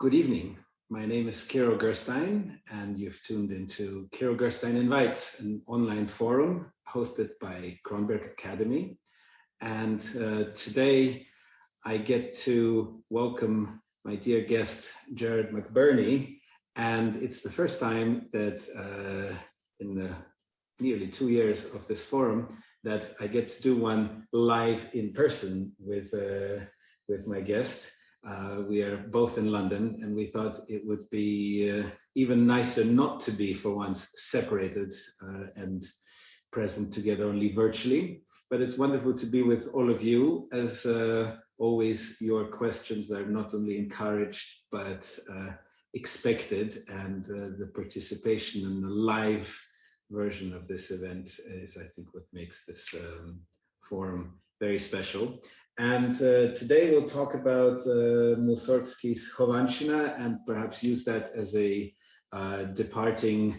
Good evening. My name is Kirill Gerstein, and you've tuned into Kirill Gerstein Invites, an online forum hosted by Kronberg Academy. And today I get to welcome my dear guest, Gerard McBurney. And it's the first time that in the nearly 2 years of this forum that I get to do one live in person with my guest. We are both in London, and we thought it would be even nicer not to be for once separated and present together only virtually. But it's wonderful to be with all of you. As always, your questions are not only encouraged, but expected, and the participation in the live version of this event is, I think, what makes this forum very special. And today we'll talk about Mussorgsky's Khovanshchina and perhaps use that as a departure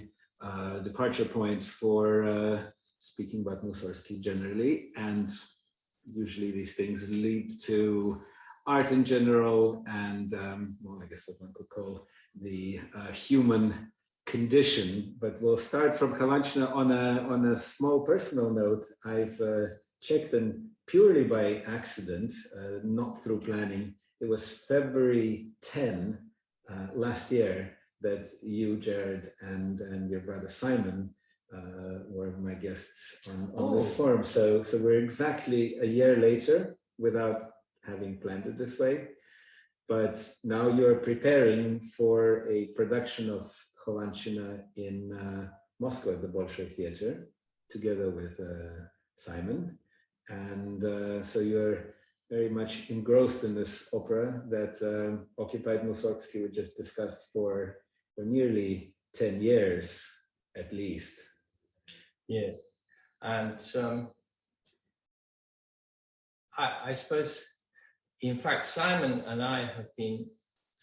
point for speaking about Mussorgsky generally. And usually these things lead to art in general and, well, I guess what one could call the human condition. But we'll start from Khovanshchina on a small personal note. I've checked them purely by accident, not through planning. It was February 10 last year that you, Gerard, and your brother Simon were my guests on this forum. So we're exactly a year later without having planned it this way. But now you're preparing for a production of Khovanshchina in Moscow at the Bolshoi Theater, together with Simon. And so you're very much engrossed in this opera that occupied Mussorgsky, we just discussed, for nearly 10 years at least. Yes, and I suppose, in fact, Simon and I have been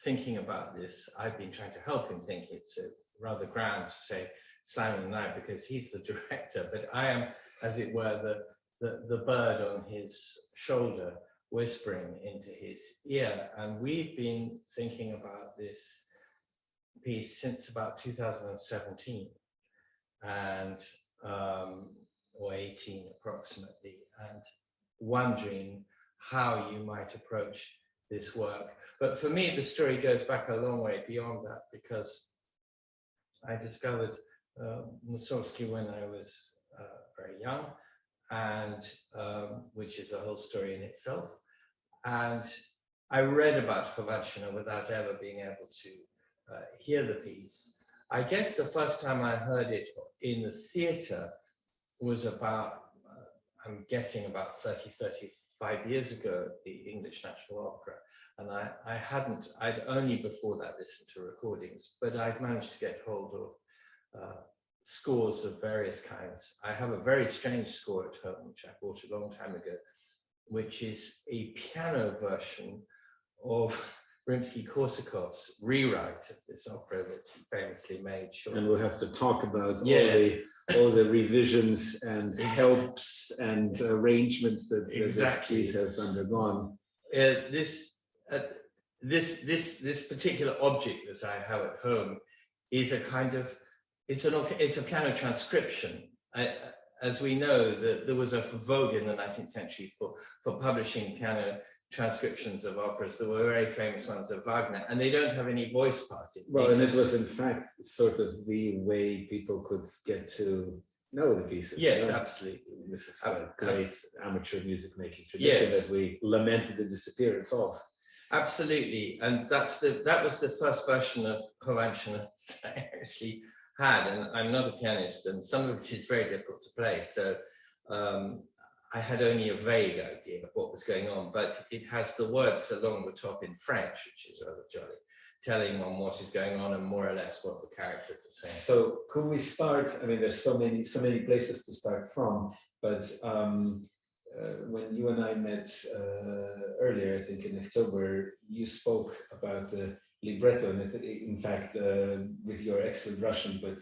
thinking about this. I've been trying to help him think. It's rather grand to say Simon and I, because he's the director, but I am, as it were, the bird on his shoulder whispering into his ear. And we've been thinking about this piece since about 2017 and or 18 approximately, and wondering how you might approach this work. But for me, the story goes back a long way beyond that, because I discovered Mussorgsky when I was very young, and which is a whole story in itself. And I read about Khovanshchina without ever being able to hear the piece. I guess the first time I heard it in the theater was about, I'm guessing about 35 years ago at the English National Opera. And I'd only before that listened to recordings, but I'd managed to get hold of scores of various kinds. I have a very strange score at home, which I bought a long time ago, which is a piano version of Rimsky-Korsakov's rewrite of this opera that he famously made. Sure. And we'll have to talk about yes. all the revisions and helps and arrangements that this piece has undergone. This particular object that I have at home is a kind of, it's a piano transcription. As we know, there was a vogue in the 19th century for publishing piano transcriptions of operas. There were very famous ones of Wagner, and they don't have any voice part. Well, and it was in fact sort of the way people could get to know the pieces. Yes, right? Absolutely. This is a great amateur music making tradition that we lamented the disappearance of. Absolutely, and that was the first version of Khovanshchina that I actually had, and I'm not a pianist, and some of it is very difficult to play, so I had only a vague idea of what was going on, but it has the words along the top in French, which is rather jolly, telling on what is going on and more or less what the characters are saying. So could we start, I mean, there's so many places to start from, but when you and I met earlier, I think in October, you spoke about the libretto, and in fact, with your excellent Russian, but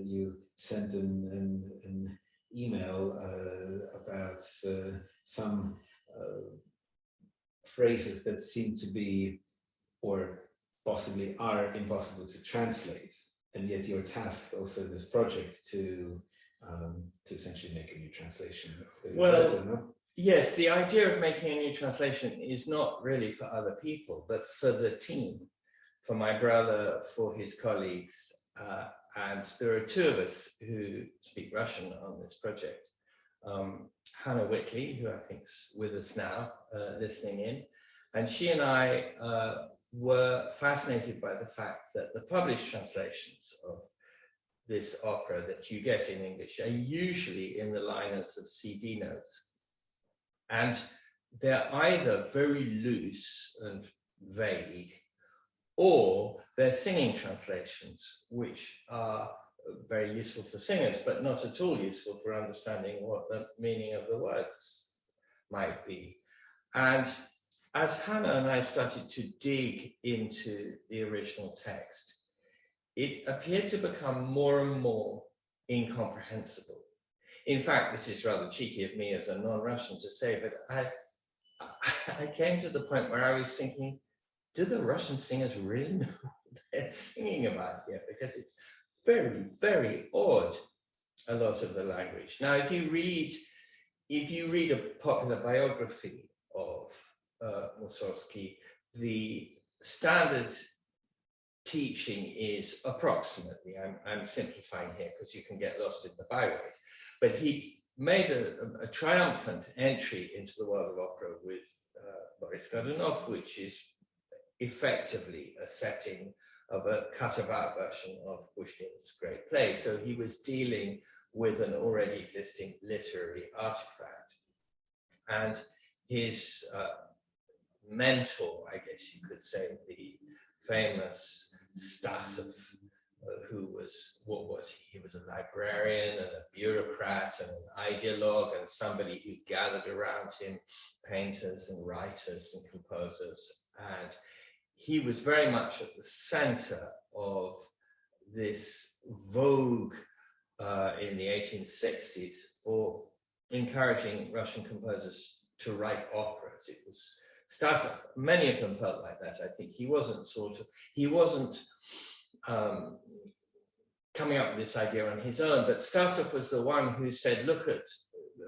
you sent an email about some phrases that seem to be or possibly are impossible to translate. And yet you're tasked also in this project to essentially make a new translation. Well, yes, the idea of making a new translation is not really for other people, but for the team, for my brother, for his colleagues. And there are two of us who speak Russian on this project. Hannah Whitley, who I think's with us now, listening in. And she and I were fascinated by the fact that the published translations of this opera that you get in English are usually in the liners of CD notes. And they're either very loose and vague, or they're singing translations, which are very useful for singers, but not at all useful for understanding what the meaning of the words might be. And as Hannah and I started to dig into the original text, it appeared to become more and more incomprehensible. In fact, this is rather cheeky of me as a non-Russian to say, but I came to the point where I was thinking, do the Russian singers really know what they're singing about here? Because it's very, very odd, a lot of the language. Now, if you read a popular biography of Mussorgsky, the standard teaching is approximately, I'm simplifying here because you can get lost in the byways, but he made a triumphant entry into the world of opera with Boris Godunov, which is effectively a setting of a cut-about version of Pushkin's great play. So he was dealing with an already existing literary artifact. And his mentor, I guess you could say, the famous Stasov, who was, what was he? He was a librarian and a bureaucrat and an ideologue and somebody who gathered around him painters and writers and composers. And he was very much at the center of this vogue in the 1860s for encouraging Russian composers to write operas. It was Stasov, many of them felt like that. I think he wasn't coming up with this idea on his own, but Stasov was the one who said, look at,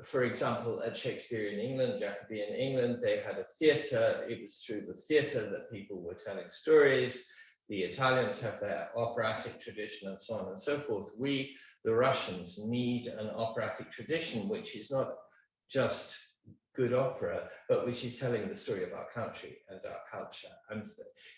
for example, at Shakespeare in England, Jacobean England, they had a theatre. It was through the theatre that people were telling stories. The Italians have their operatic tradition and so on and so forth. We, the Russians, need an operatic tradition, which is not just good opera, but which is telling the story of our country and our culture. And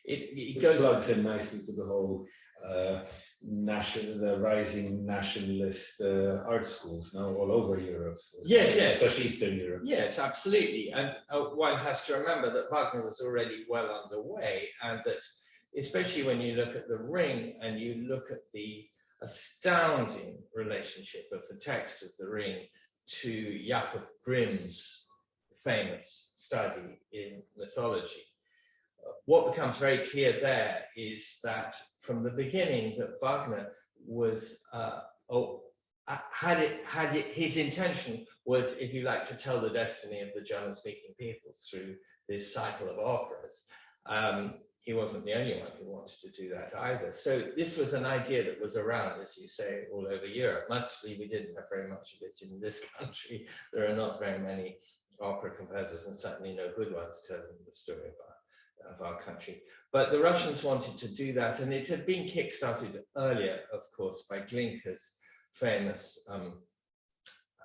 it goes plugs in nicely to the whole the rising nationalist art schools now all over Europe. Yes, especially Eastern Europe. Yes, absolutely. And one has to remember that Wagner was already well underway, and that especially when you look at The Ring and you look at the astounding relationship of the text of The Ring to Jakob Grimm's famous study in mythology. What becomes very clear there is that from the beginning that Wagner was, his intention was, if you like, to tell the destiny of the German-speaking peoples through this cycle of operas. He wasn't the only one who wanted to do that either. So this was an idea that was around, as you say, all over Europe. Mostly we didn't have very much of it in this country. There are not very many opera composers, and certainly no good ones, telling the story of our country. But the Russians wanted to do that, and it had been kickstarted earlier, of course, by Glinka's famous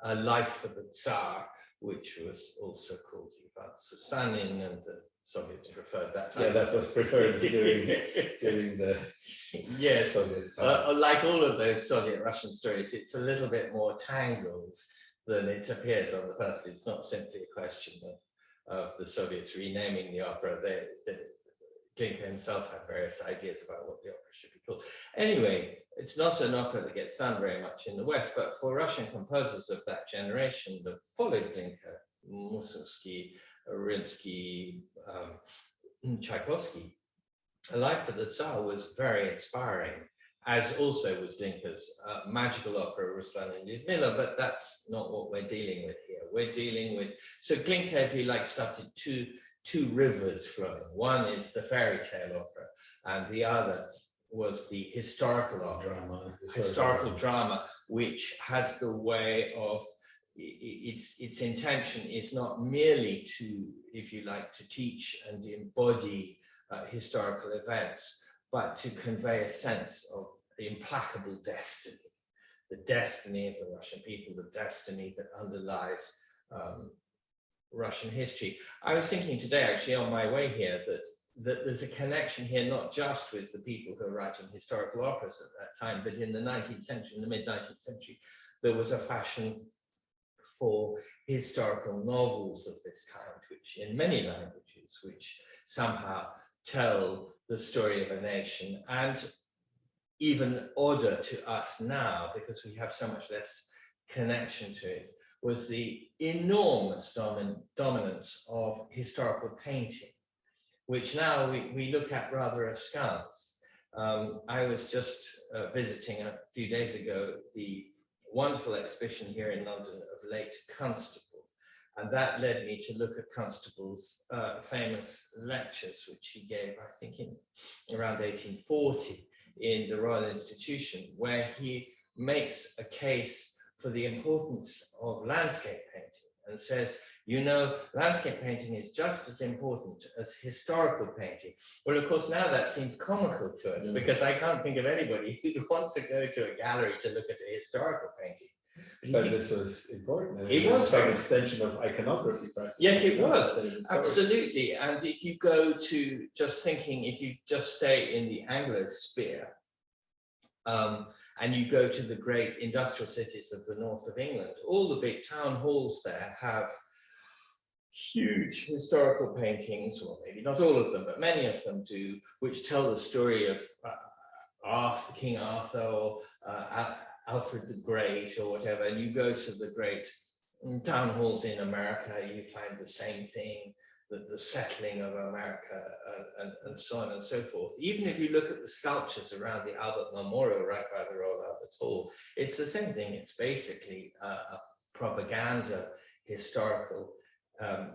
A Life for the Tsar, which was also called Ivan Susanin, and the Soviets preferred that. Yeah, that was preferred during the yes, Soviet like all of those Soviet Russian stories, it's a little bit more tangled than it appears on the first. It's not simply a question of the Soviets renaming the opera. Glinka himself had various ideas about what the opera should be called. Anyway, it's not an opera that gets done very much in the West, but for Russian composers of that generation that followed Glinka, Mussorgsky, Rimsky, Tchaikovsky, A Life for the Tsar was very inspiring, as also was Glinka's magical opera, Ruslan and Lyudmila, but that's not what we're dealing with here. We're dealing with, so Glinka, if you like, started two two rivers flowing. One is the fairy tale opera, and the other was the historical opera, historical drama, which has the way of, its intention is not merely to, if you like, to teach and embody historical events, but to convey a sense of the implacable destiny, the destiny of the Russian people, the destiny that underlies Russian history. I was thinking today, actually, on my way here, that there's a connection here, not just with the people who are writing historical operas at that time, but in the 19th century, in the mid-19th century, there was a fashion for historical novels of this kind, which in many languages, which somehow tell the story of a nation, and even odder to us now, because we have so much less connection to it, was the enormous dominance of historical painting, which now we look at rather askance. I was just visiting a few days ago the wonderful exhibition here in London of late Constable, and that led me to look at Constable's famous lectures, which he gave, I think, in around 1840 in the Royal Institution, where he makes a case for the importance of landscape painting and says, you know, landscape painting is just as important as historical painting. Well, of course, now that seems comical to us, because I can't think of anybody who'd want to go to a gallery to look at a historical painting. But this was important. It was some extension of iconography practice. Yes, it was. Absolutely. And if you go to just thinking, if you just stay in the Anglosphere, and you go to the great industrial cities of the north of England, all the big town halls there have huge historical paintings, or maybe not all of them, but many of them do, which tell the story of King Arthur or Alfred the Great or whatever. And you go to the great town halls in America, you find the same thing, the settling of America and so on and so forth. Even if you look at the sculptures around the Albert Memorial right by the Royal Albert Hall, it's the same thing. It's basically a propaganda historical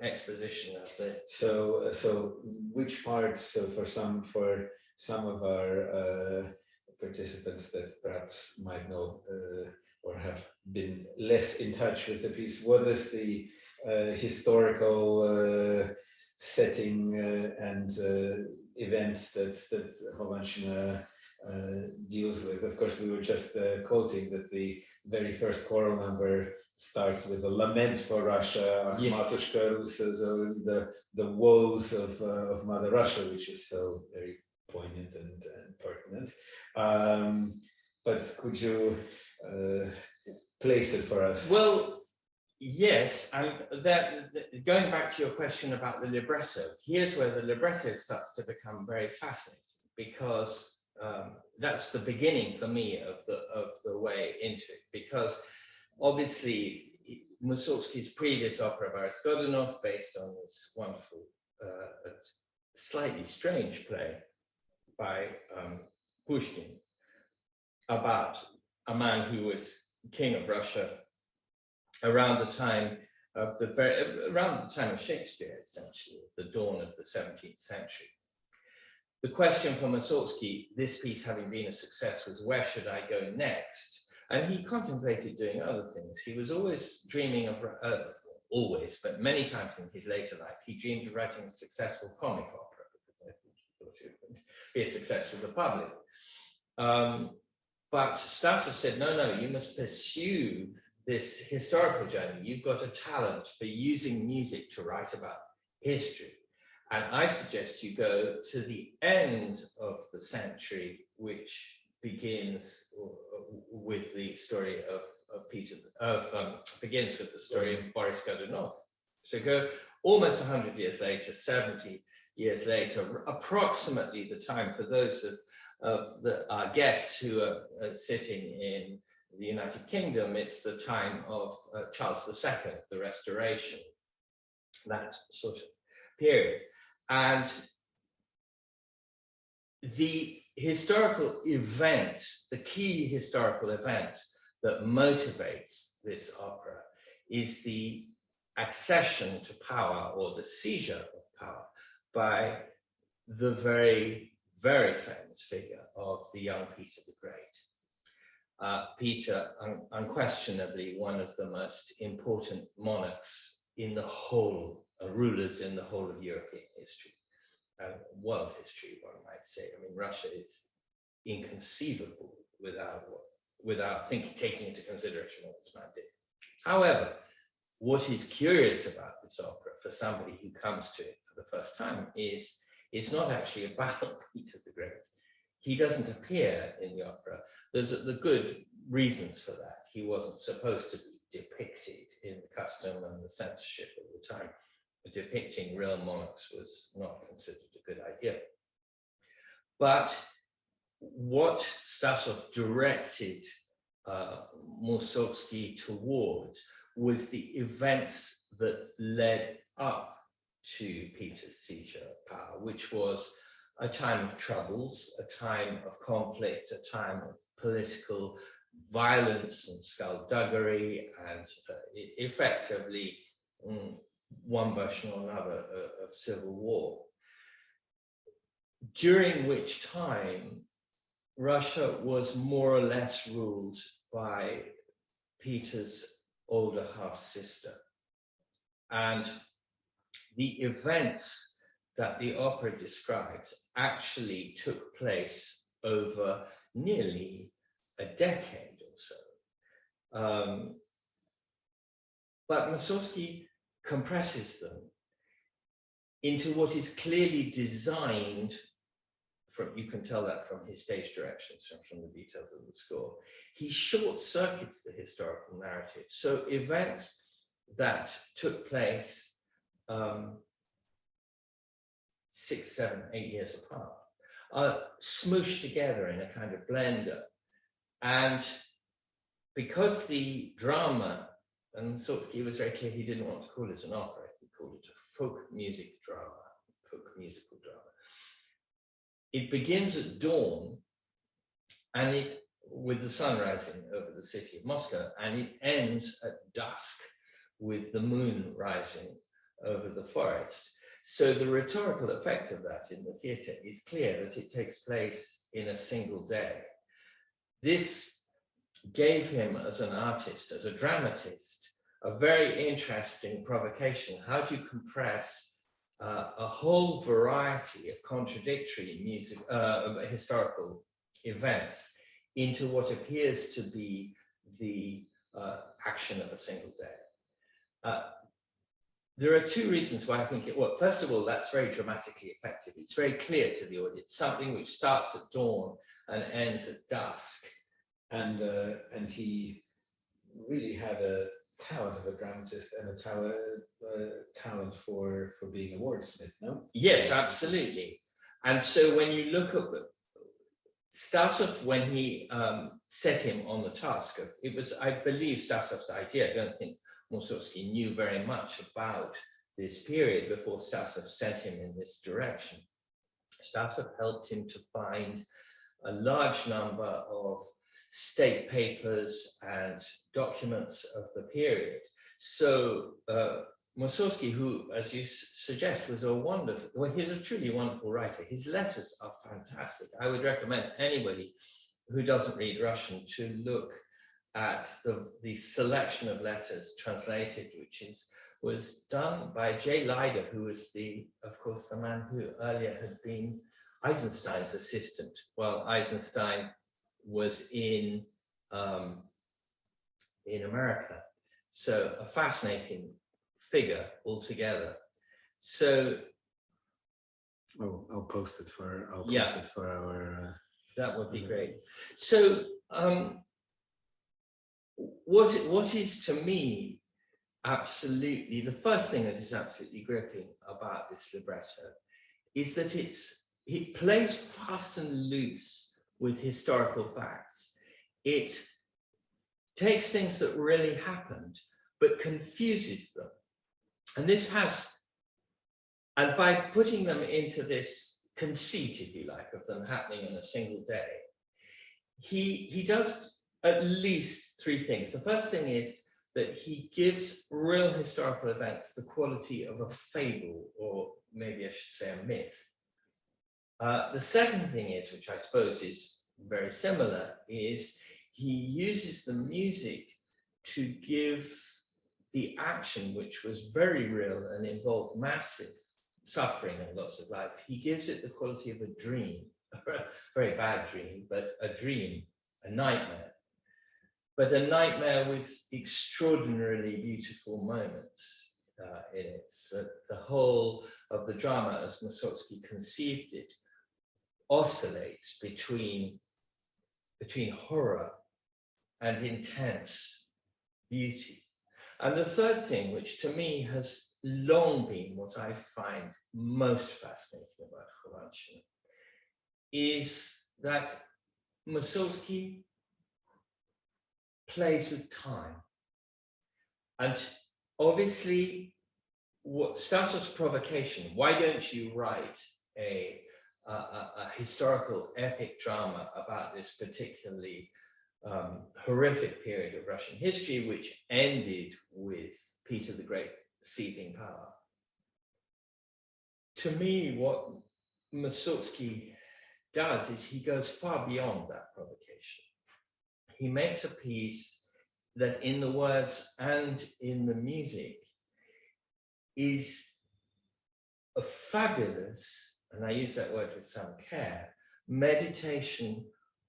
exposition of the. So which parts? So for some of our participants that perhaps might know or have been less in touch with the piece, what is the historical setting and events that Khovanshchina deals with? Of course, we were just quoting that the very first choral number starts with a lament for Russia, Mussorgsky, so the woes of Mother Russia, which is so very poignant and pertinent. But could you place it for us? Well, yes, and that going back to your question about the libretto, here's where the libretto starts to become very fascinating, because that's the beginning for me of the way into it, because obviously Mussorgsky's previous opera, Boris Godunov, based on this wonderful, slightly strange play by Pushkin about a man who was king of Russia around the time of Shakespeare, essentially, the dawn of the 17th century. The question for Mussorgsky, this piece having been a success, was where should I go next? And he contemplated doing other things. He was always dreaming of, always, but many times in his later life, he dreamed of writing a successful comic opera, because I think he thought it would be a success with the public. But Stasov said, no, you must pursue this historical journey. You've got a talent for using music to write about history. And I suggest you go to the end of the century, which begins with the story begins with the story of Boris Godunov. So go almost 100 years later, 70 years later, approximately the time for those of our guests who are sitting in the United Kingdom, it's the time of Charles II, the Restoration, that sort of period. And the historical event, the key historical event that motivates this opera is the accession to power, or the seizure of power by the very, very famous figure of the young Peter the Great. Peter, unquestionably one of the most important monarchs in the whole, rulers in the whole of European history, world history, one might say. I mean, Russia is inconceivable without taking into consideration what this man did. However, what is curious about this opera for somebody who comes to it for the first time is it's not actually about Peter the Great. He doesn't appear in the opera. There's the good reasons for that. He wasn't supposed to be depicted in the custom and the censorship of the time. Depicting real monarchs was not considered a good idea. But what Stasov directed Mussorgsky towards was the events that led up to Peter's seizure of power, which was a time of troubles, a time of conflict, a time of political violence and skullduggery, and effectively one version or another of civil war, during which time Russia was more or less ruled by Peter's older half-sister. And the events that the opera describes actually took place over nearly a decade or so. But Mussorgsky compresses them into what is clearly designed from, you can tell that from his stage directions, from the details of the score. He short circuits the historical narrative. So events that took place 6, 7, 8 years apart are smooshed together in a kind of blender. And because the drama, and Mussorgsky was very clear he didn't want to call it an opera, he called it a folk music drama, folk musical drama. It begins at dawn, and it, with the sun rising over the city of Moscow, and it ends at dusk with the moon rising over the forest. So the rhetorical effect of that in the theatre is clear that it takes place in a single day. This gave him, as an artist, as a dramatist, a very interesting provocation. How do you compress a whole variety of contradictory music, historical events into what appears to be the action of a single day? There are two reasons why I think it worked. First of all, that's very dramatically effective. It's very clear to the audience, something which starts at dawn and ends at dusk. And he really had a talent of a dramatist and a talent for being a wordsmith, no? Yes, absolutely. And so when you look at Stasov, when he set him on the task of, it was, I believe, Stasov's idea. I don't think Mussorgsky knew very much about this period before Stasov sent him in this direction. Stasov helped him to find a large number of state papers and documents of the period. So Mussorgsky, who, as you suggest, was a wonderful, well, he's a truly wonderful writer. His letters are fantastic. I would recommend anybody who doesn't read Russian to look at the selection of letters translated, which was done by J. Leider, who was of course, the man who earlier had been Eisenstein's assistant, while Eisenstein was in America. So a fascinating figure altogether. So I'll post it for our that would be great. So what is, to me, absolutely the first thing that is absolutely gripping about this libretto is that it plays fast and loose with historical facts. It takes things that really happened, but confuses them. And this has, and by putting them into this conceit, if you like, of them happening in a single day, he does at least three things. The first thing is that he gives real historical events the quality of a fable, or maybe I should say a myth. The second thing is, which I suppose is very similar, is he uses the music to give the action, which was very real and involved massive suffering and loss of life, he gives it the quality of a dream, a very bad dream, but a dream, a nightmare. But a nightmare with extraordinarily beautiful moments in it. So the whole of the drama, as Mussorgsky conceived it, oscillates between horror and intense beauty. And the third thing, which to me has long been what I find most fascinating about Khovanshchina, is that Mussorgsky plays with time. And obviously, what starts as provocation, why don't you write a historical epic drama about this particularly horrific period of Russian history, which ended with Peter the Great seizing power? To me, what Mussorgsky does is he goes far beyond that provocation. He makes a piece that, in the words and in the music, is a fabulous, and I use that word with some care, meditation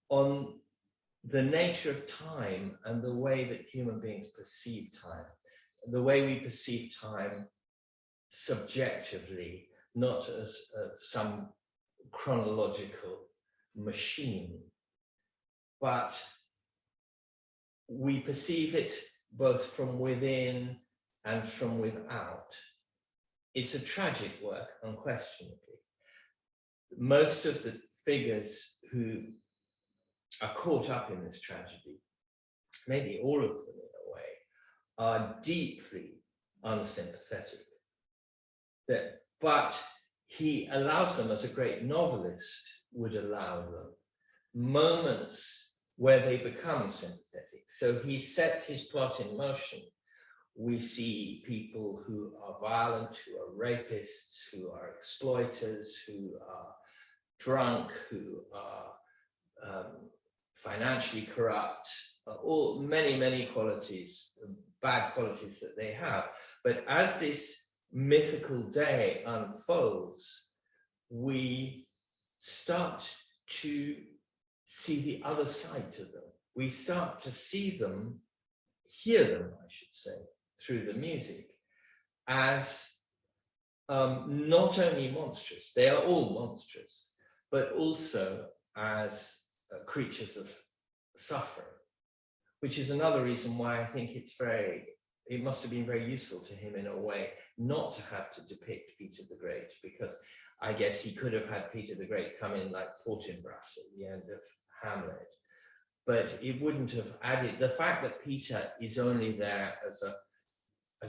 on the nature of time and the way that human beings perceive time, the way we perceive time subjectively, not as some chronological machine, but we perceive it both from within and from without. It's a tragic work, unquestionably. Most of the figures who are caught up in this tragedy, maybe all of them in a way, are deeply unsympathetic. But he allows them, as a great novelist would allow them, moments where they become sympathetic. So he sets his plot in motion. We see people who are violent, who are rapists, who are exploiters, who are drunk, who are financially corrupt, all many qualities, bad qualities that they have. But as this mythical day unfolds, we start to see the other side to them. We start to see them, hear them, I should say, through the music, as not only monstrous, they are all monstrous, but also as creatures of suffering, which is another reason why I think it must have been very useful to him in a way not to have to depict Peter the Great, because I guess he could have had Peter the Great come in like Fortinbras at the end of Hamlet, but it wouldn't have added the fact that Peter is only there as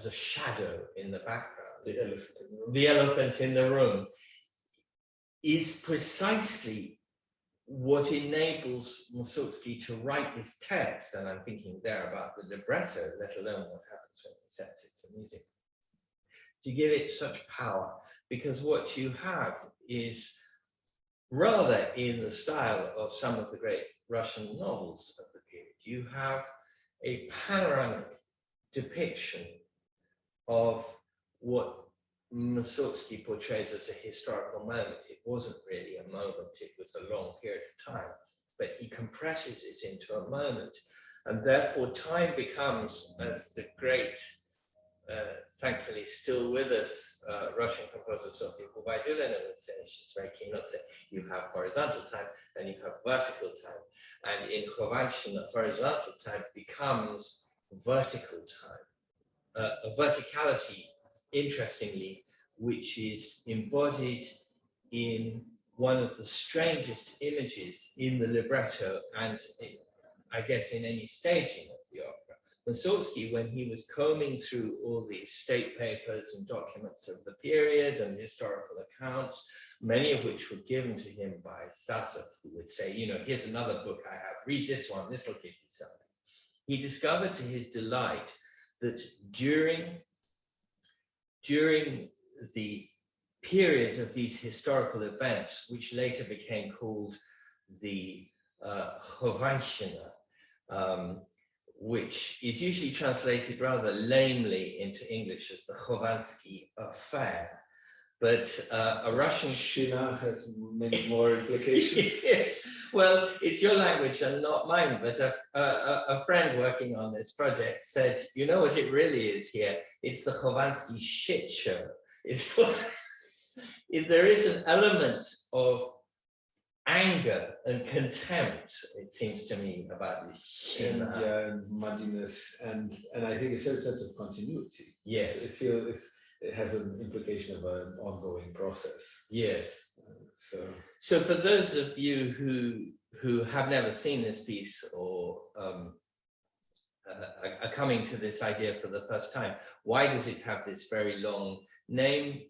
a shadow in the background, the elephant in the room, is precisely what enables Mussorgsky to write this text, and I'm thinking there about the libretto, let alone what happens when he sets it to music, to give it such power, because what you have is, rather in the style of some of the great Russian novels of the period, you have a panoramic depiction of what Mussorgsky portrays as a historical moment. It wasn't really a moment, it was a long period of time, but he compresses it into a moment, and therefore time becomes, as the great, thankfully still with us, Russian composer Sofia Kubaydulina would say, she's very keen not to say, you have horizontal time and you have vertical time, and in Khovanshchina, horizontal time becomes vertical time, a verticality, interestingly, which is embodied in one of the strangest images in the libretto and I guess in any staging of the opera. Mussorgsky, when he was combing through all these state papers and documents of the period and historical accounts, many of which were given to him by Stasov, who would say, you know, here's another book I have, read this one, this will give you something. He discovered to his delight that during the period of these historical events, which later became called the Khovanshchina, which is usually translated rather lamely into English as the Khovansky affair. But a Russian... Shina has many more implications. Yes, well, it's your language and not mine, but a friend working on this project said, you know what it really is here? It's the Khovansky shit show. It's there is an element of anger and contempt, it seems to me, about this Shina. And muddiness, and I think a certain sense of continuity. Yes. It has an implication of an ongoing process. Yes. So for those of you who have never seen this piece or are coming to this idea for the first time, why does it have this very long name?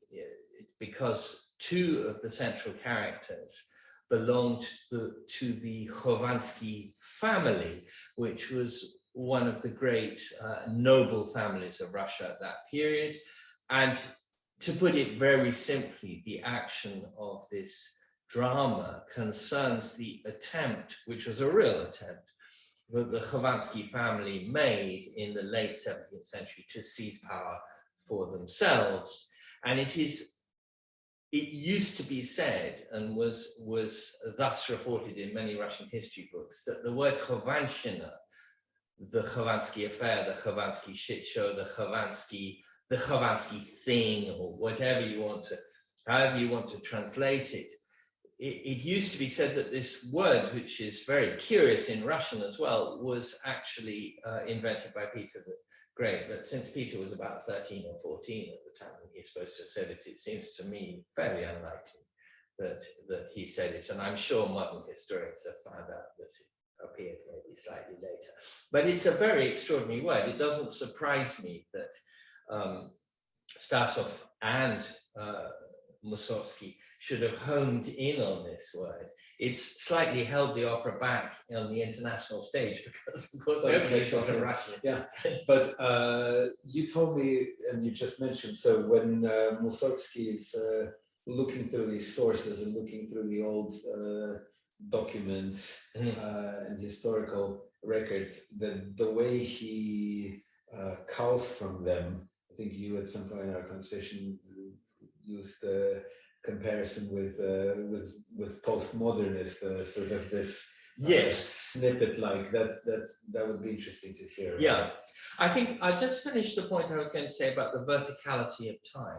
Because two of the central characters belonged to the Khovansky family, which was one of the great noble families of Russia at that period. And to put it very simply, the action of this drama concerns the attempt, which was a real attempt, that the Khovansky family made in the late 17th century to seize power for themselves. And it used to be said, and was thus reported in many Russian history books, that the word Khovanshchina, the Khovansky affair, the Khovansky shit show, the Khovansky thing, or whatever you want to, however you want to translate it, it used to be said that this word, which is very curious in Russian as well, was actually invented by Peter the Great. But since Peter was about 13 or 14 at the time when he's supposed to have said it, it seems to me fairly unlikely that he said it. And I'm sure modern historians have found out that it appeared maybe slightly later. But it's a very extraordinary word. It doesn't surprise me that Stasov and Mussorgsky should have honed in on this word. It's slightly held the opera back on the international stage because, of course, nobody thought of Russian. Yeah, but you told me, and you just mentioned, so when Mussorgsky is looking through these sources and looking through the old documents and historical records, the way he culls from them, I think you at some point in our conversation used the comparison with postmodernist, sort of this snippet like that would be interesting to hear. Yeah, I think I just finished the point I was going to say about the verticality of time.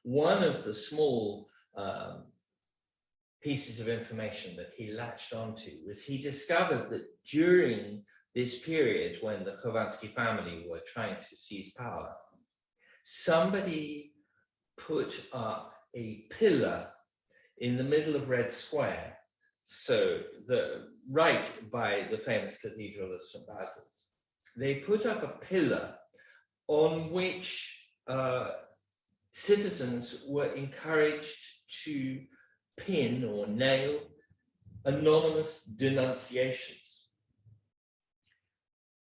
One of the small pieces of information that he latched onto was he discovered that during this period when the Khovansky family were trying to seize power, somebody put up a pillar in the middle of Red Square, so right by the famous Cathedral of St. Basil's. They put up a pillar on which citizens were encouraged to pin or nail anonymous denunciations.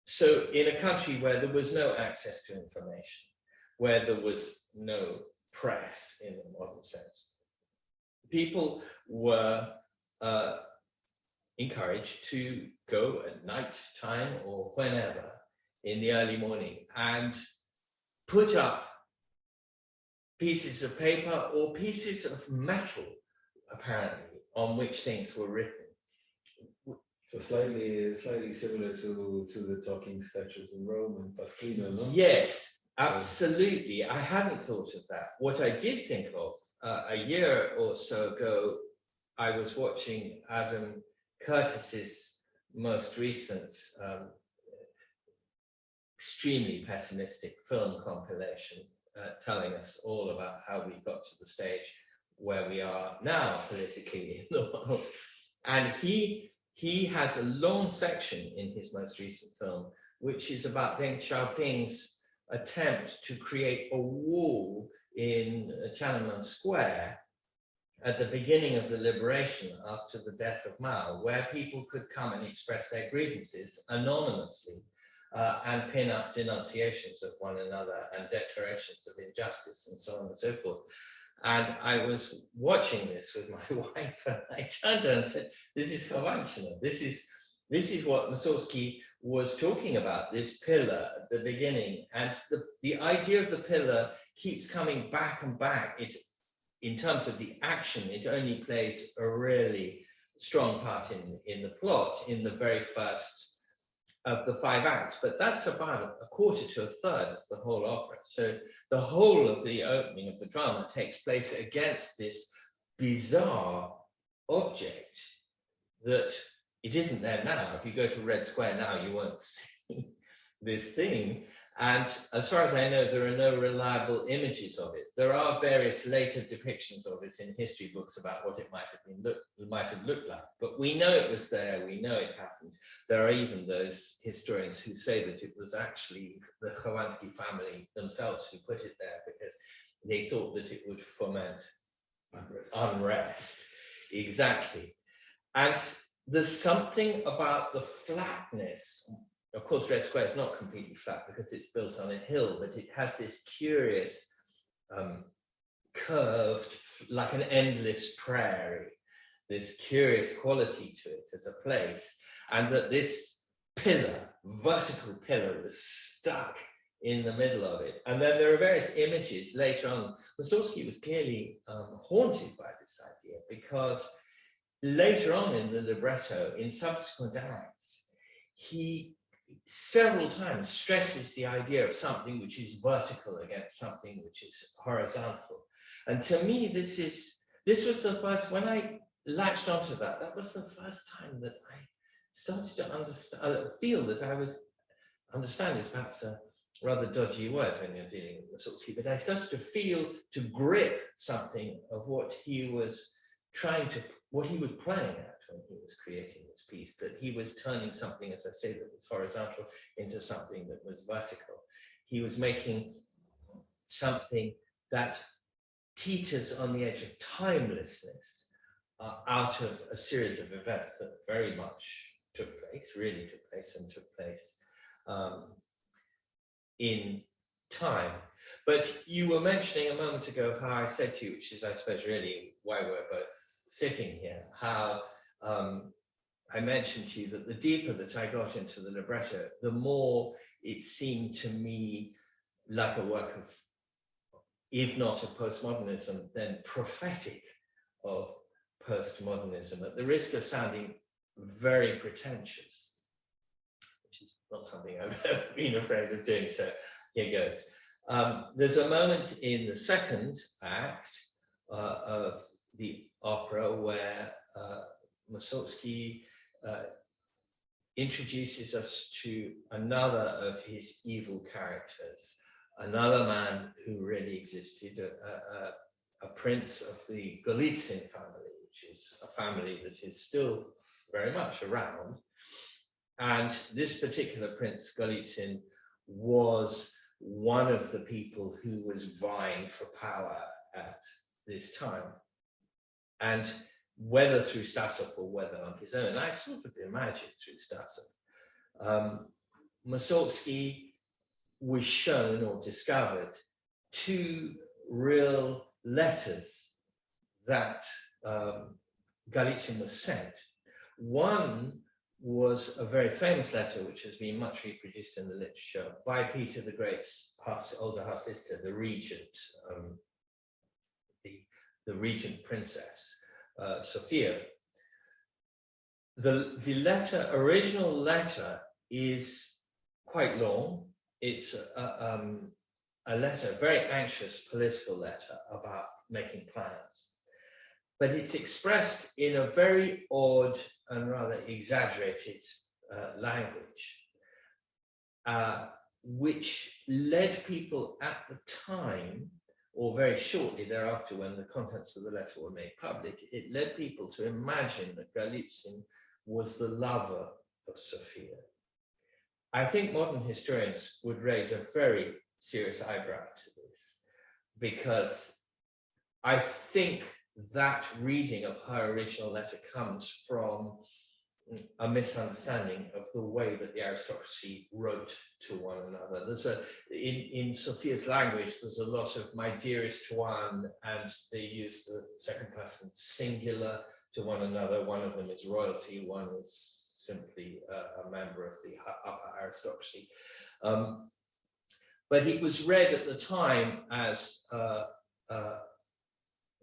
So in a country where there was no access to information, where there was no press in the modern sense, people were encouraged to go at night time or whenever in the early morning and put up pieces of paper or pieces of metal, apparently, on which things were written. So slightly similar to the talking statues in Rome and Pasquino, no? Yes, absolutely. I hadn't thought of that. What I did think of a year or so ago, I was watching Adam Curtis's most recent extremely pessimistic film compilation, telling us all about how we got to the stage where we are now politically in the world. And he has a long section in his most recent film, which is about Deng Xiaoping's attempt to create a wall in Tiananmen Square at the beginning of the liberation after the death of Mao, where people could come and express their grievances anonymously and pin up denunciations of one another and declarations of injustice and so on and so forth. And I was watching this with my wife, and I turned to her and said, this is Khovanshchina. This is what Mussorgsky was talking about, this pillar at the beginning. And the idea of the pillar keeps coming back and back. In terms of the action, it only plays a really strong part in the plot in the very first of the 5 acts, but that's about a quarter to a third of the whole opera. So the whole of the opening of the drama takes place against this bizarre object that it isn't there now. If you go to Red Square now, you won't see this thing. And as far as I know, there are no reliable images of it. There are various later depictions of it in history books about what it might have looked like. But we know it was there. We know it happened. There are even those historians who say that it was actually the Khovansky family themselves who put it there because they thought that it would foment unrest. Exactly. And there's something about the flatness. Of course, Red Square is not completely flat because it's built on a hill, but it has this curious curved, like an endless prairie, this curious quality to it as a place, and that this pillar, vertical pillar, was stuck in the middle of it. And then there are various images later on. Mussorgsky was clearly haunted by this idea because later on in the libretto, in subsequent acts, he several times stresses the idea of something which is vertical against something which is horizontal. And to me, this was the first, when I latched onto that, that was the first time that I started to understand, feel that I was, understand is perhaps a rather dodgy word when you're dealing with Mussorgsky, but I started to feel, to grip something of what he was trying to, what he was playing at when he was creating this piece, that he was turning something, as I say, that was horizontal into something that was vertical. He was making something that teeters on the edge of timelessness out of a series of events that very much took place, really took place, and took place in time. But you were mentioning a moment ago how I said to you, which is, I suppose, really why we're both sitting here, how I mentioned to you that the deeper that I got into the libretto, the more it seemed to me like a work of, if not of postmodernism, then prophetic of postmodernism, at the risk of sounding very pretentious, which is not something I've ever been afraid of doing, so here goes. There's a moment in the second act of the opera where Mussorgsky introduces us to another of his evil characters, another man who really existed, a prince of the Golitsyn family, which is a family that is still very much around. And this particular Prince Golitsyn was one of the people who was vying for power at this time. And whether through Stasov or whether on his own, I sort of imagine through Stasov, Mussorgsky was shown or discovered 2 real letters that Golitsyn was sent. One was a very famous letter which has been much reproduced in the literature by Peter the Great's older half-sister, the regent, the regent princess, Sophia. The original letter is quite long. It's a letter, a very anxious political letter about making plans. But it's expressed in a very odd and rather exaggerated language, which led people at the time, or very shortly thereafter when the contents of the letter were made public, it led people to imagine that Golitsyn was the lover of Sophia. I think modern historians would raise a very serious eyebrow to this, because I think that reading of her original letter comes from a misunderstanding of the way that the aristocracy wrote to one another. There's in Sophia's language, there's a lot of my dearest one, and they use the second person singular to one another. One of them is royalty, one is simply a member of the upper aristocracy. But it was read at the time as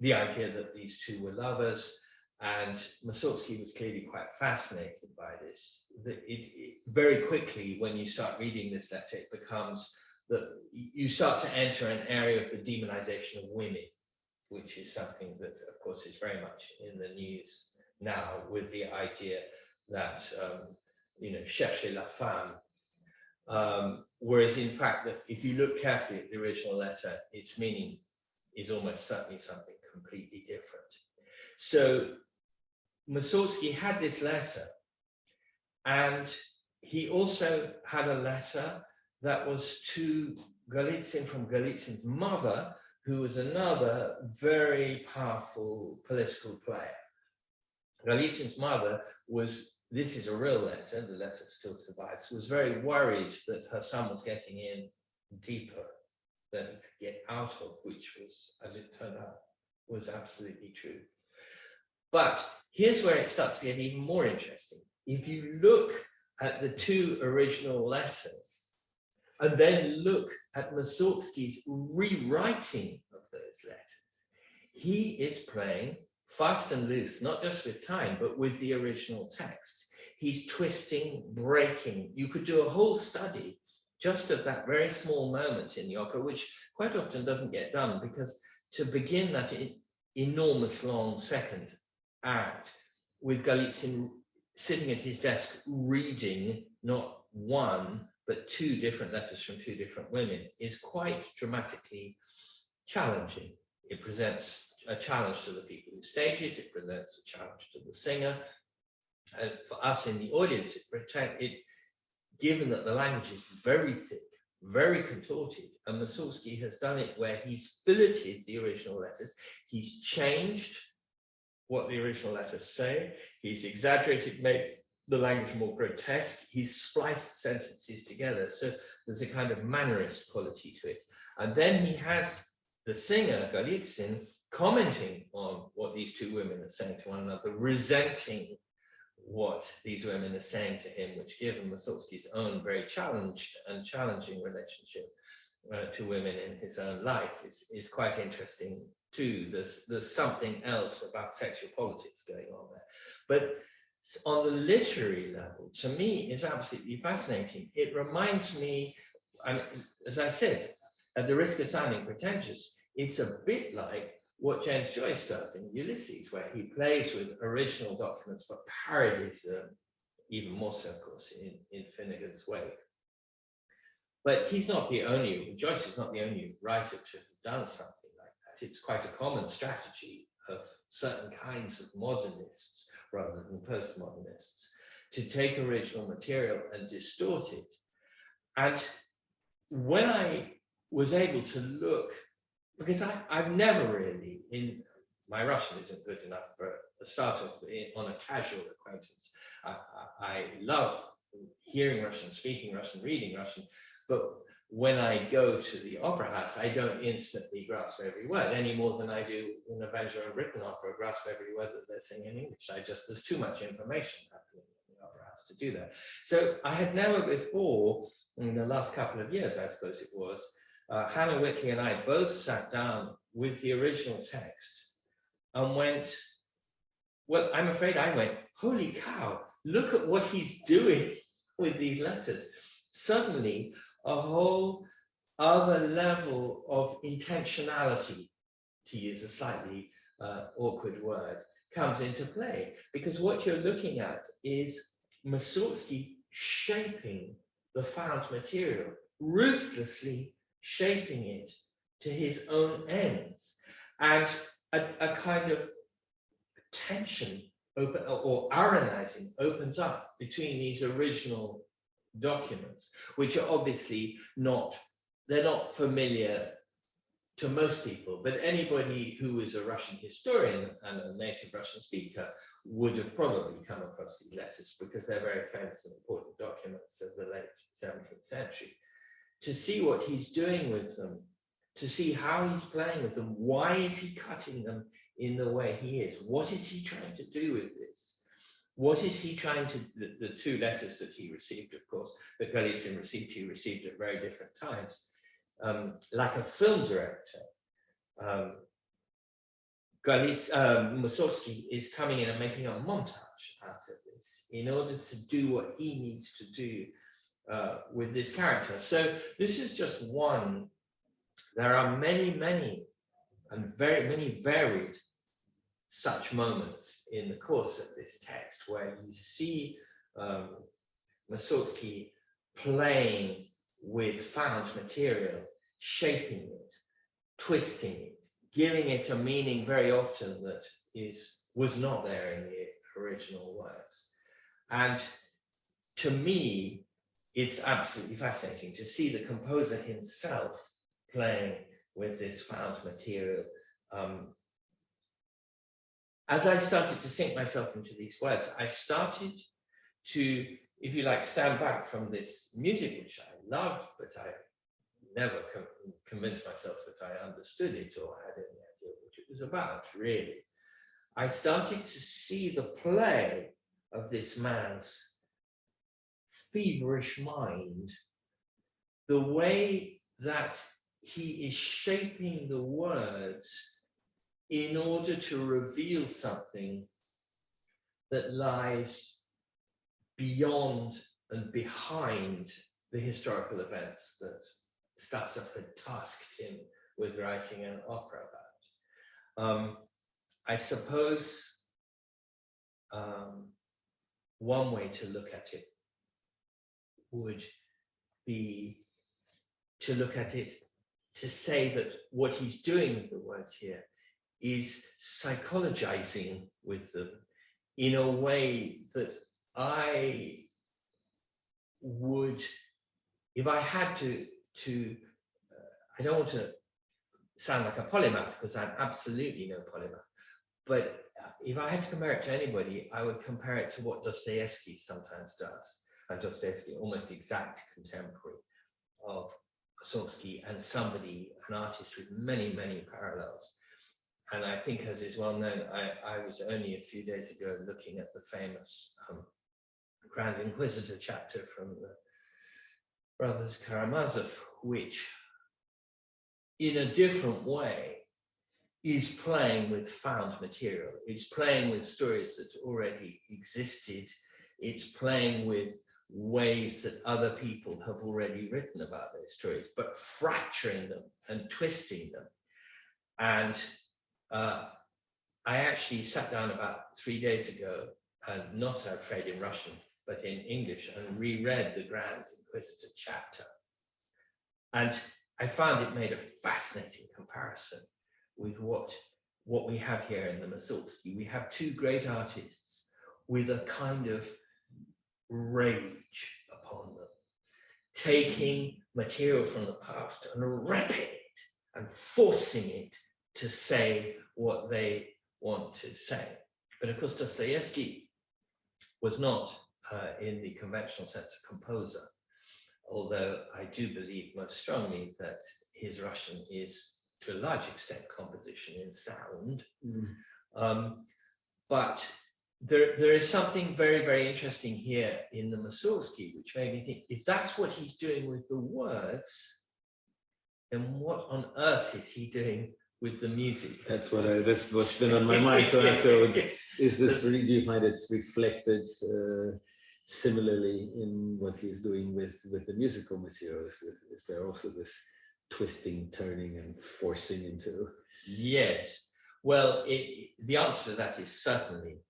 the idea that these two were lovers, and Mussorgsky was clearly quite fascinated by this. Very quickly, when you start reading this letter, it becomes that you start to enter an area of the demonization of women, which is something that, of course, is very much in the news now, with the idea that, cherchez la femme, whereas in fact, that if you look carefully at the original letter, its meaning is almost certainly something completely different. So Mussorgsky had this letter, and he also had a letter that was to Golitsyn from Golitsyn's mother, who was another very powerful political player. Golitsyn's mother was, this is a real letter, the letter still survives, was very worried that her son was getting in deeper than he could get out of, which was, as it turned out, was absolutely true. But here's where it starts to get even more interesting. If you look at the two original letters, and then look at Mussorgsky's rewriting of those letters, he is playing fast and loose, not just with time, but with the original text. He's twisting, breaking. You could do a whole study just of that very small moment in the opera, which quite often doesn't get done, because to begin that enormous long second act with Golitsyn sitting at his desk reading not one, but two different letters from two different women is quite dramatically challenging. It presents a challenge to the people who stage it, it presents a challenge to the singer. And for us in the audience, given that the language is very thick, very contorted, and Mussorgsky has done it where he's filleted the original letters, he's changed what the original letters say, he's exaggerated, made the language more grotesque, he's spliced sentences together, so there's a kind of mannerist quality to it. And then he has the singer, Golitsyn, commenting on what these two women are saying to one another, resenting what these women are saying to him, which, given Mussorgsky's own very challenged and challenging relationship to women in his own life, is quite interesting too. There's something else about sexual politics going on there. But on the literary level, to me, is absolutely fascinating. It reminds me, as I said, at the risk of sounding pretentious, it's a bit like what James Joyce does in Ulysses, where he plays with original documents but parodies them, even more so, of course, in Finnegan's Wake. But he's not the only, Joyce is not the only writer to have done something like that. It's quite a common strategy of certain kinds of modernists, rather than postmodernists, to take original material and distort it. And when I was able to look, because I've never really, my Russian isn't good enough for a start off on a casual acquaintance. I love hearing Russian, speaking Russian, reading Russian, but when I go to the opera house, I don't instantly grasp every word any more than I do in a Benjamin Britten opera, grasp every word that they're singing in English. There's too much information happening in the opera house to do that. So I had never before, in the last couple of years, I suppose it was, Hannah Whitley and I both sat down with the original text and went, well, I'm afraid I went, holy cow, look at what he's doing with these letters. Suddenly, a whole other level of intentionality, to use a slightly awkward word, comes into play. Because what you're looking at is Mussorgsky shaping the found material, ruthlessly shaping it to his own ends. And a kind of tension or aronizing opens up between these original documents, which are obviously they're not familiar to most people, but anybody who is a Russian historian and a native Russian speaker would have probably come across these letters because they're very famous and important documents of the late 17th century. To see what he's doing with them, to see how he's playing with them, why is he cutting them in the way he is? What is he trying to do with this? What is he trying to, the two letters that he received, of course, that Golitsyn received, he received at very different times. Like a film director, Mussorgsky is coming in and making a montage out of this in order to do what he needs to do with this character. So this is just one. There are many, many, and very many varied such moments in the course of this text where you see Mussorgsky playing with found material, shaping it, twisting it, giving it a meaning very often that was not there in the original words. And to me, it's absolutely fascinating to see the composer himself playing with this found material. As I started to sink myself into these words, I started to, if you like, stand back from this music, which I love, but I never convinced myself that I understood it or had any idea what it was about, really. I started to see the play of this man's feverish mind, the way that he is shaping the words in order to reveal something that lies beyond and behind the historical events that Stasov had tasked him with writing an opera about. I suppose one way to look at it would be to look at it to say that what he's doing with the words here is psychologizing with them in a way that I would, if I had to I don't want to sound like a polymath because I'm absolutely no polymath, but if I had to compare it to anybody, I would compare it to what Dostoevsky sometimes does. And Dostoevsky, almost exact contemporary of Mussorgsky, and somebody, an artist with many, many parallels. And I think, as is well known, I was only a few days ago looking at the famous Grand Inquisitor chapter from the Brothers Karamazov, which in a different way is playing with found material. It's playing with stories that already existed. It's playing with ways that other people have already written about those stories, but fracturing them and twisting them. And I actually sat down about 3 days ago, and not, I'm afraid, in Russian, but in English, and reread the Grand Inquisitor chapter. And I found it made a fascinating comparison with what we have here in the Mussorgsky. We have two great artists with a kind of rage upon them, taking material from the past and wrapping it and forcing it to say what they want to say. But of course, Dostoevsky was not, in the conventional sense, a composer, although I do believe most strongly that his Russian is, to a large extent, composition in sound. But there is something very, very interesting here in the Mussorgsky, which made me think, if that's what he's doing with the words, then what on earth is he doing with the music? That's what's been on my mind to ask. So, is this really, do you find it's reflected similarly in what he's doing with the musical materials? Is there also this twisting, turning, and forcing into? Yes. Well, the answer to that is certainly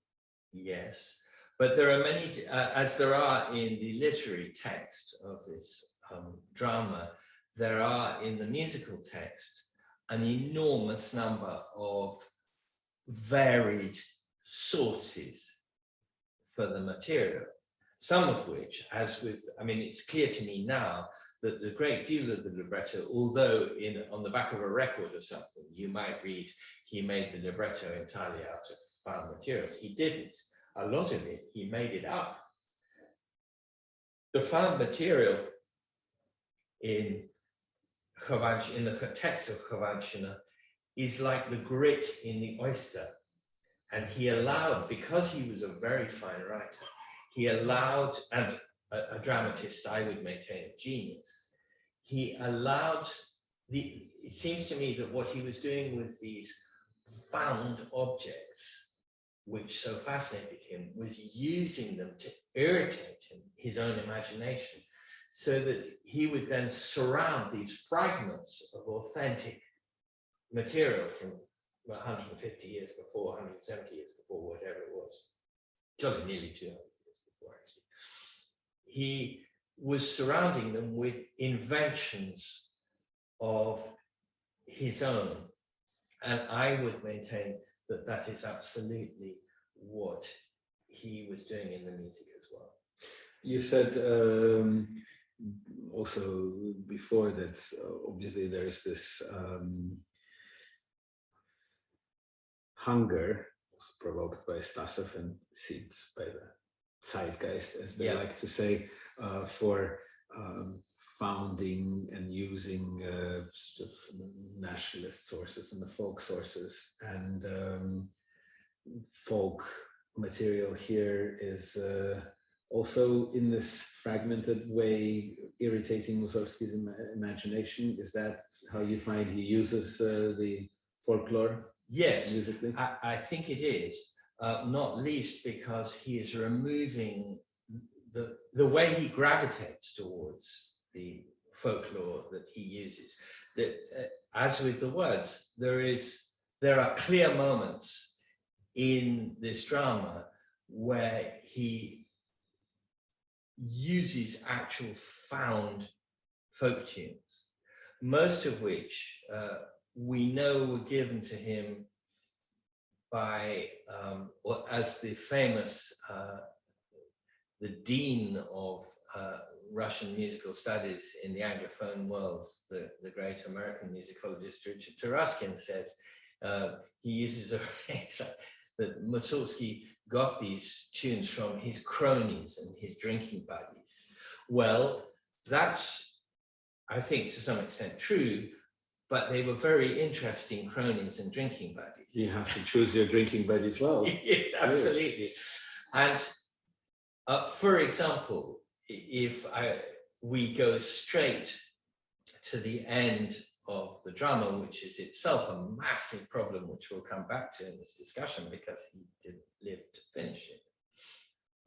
yes. But there are many, as there are in the literary text of this drama, there are in the musical text an enormous number of varied sources for the material. Some of which, as with, I mean, it's clear to me now that the great deal of the libretto, although on the back of a record or something, you might read he made the libretto entirely out of found materials. He didn't. A lot of it, he made it up. The found material in the text of Khovanshchina is like the grit in the oyster. And he allowed, because he was a very fine writer, he allowed, and a dramatist, I would maintain, a genius, he allowed it seems to me that what he was doing with these found objects, which so fascinated him, was using them to irritate his own imagination, so that he would then surround these fragments of authentic material from 150 years before, 170 years before, whatever it was, nearly 200 years before, actually. He was surrounding them with inventions of his own. And I would maintain that that is absolutely what he was doing in the music as well. You said also before that obviously there is this hunger provoked by Stasov and seeds by the zeitgeist, as they like to say, for founding and using sort of nationalist sources and the folk sources, and folk material here is also in this fragmented way irritating Mussorgsky's imagination. Is that how you find he uses the folklore? Yes, musically? I think it is, not least because he is removing the way he gravitates towards the folklore that he uses. That, as with the words, there are clear moments in this drama where he uses actual found folk tunes, most of which we know were given to him by, or as the famous, the dean of Russian musical studies in the Anglophone world, the great American musicologist Richard Taruskin says, he uses a phrase that Mussorgsky got these tunes from his cronies and his drinking buddies. Well, that's, I think, to some extent true, but they were very interesting cronies and drinking buddies. You have to choose your drinking buddies well. Yes, absolutely. And for example, if we go straight to the end of the drama, which is itself a massive problem, which we'll come back to in this discussion, because he didn't live to finish it.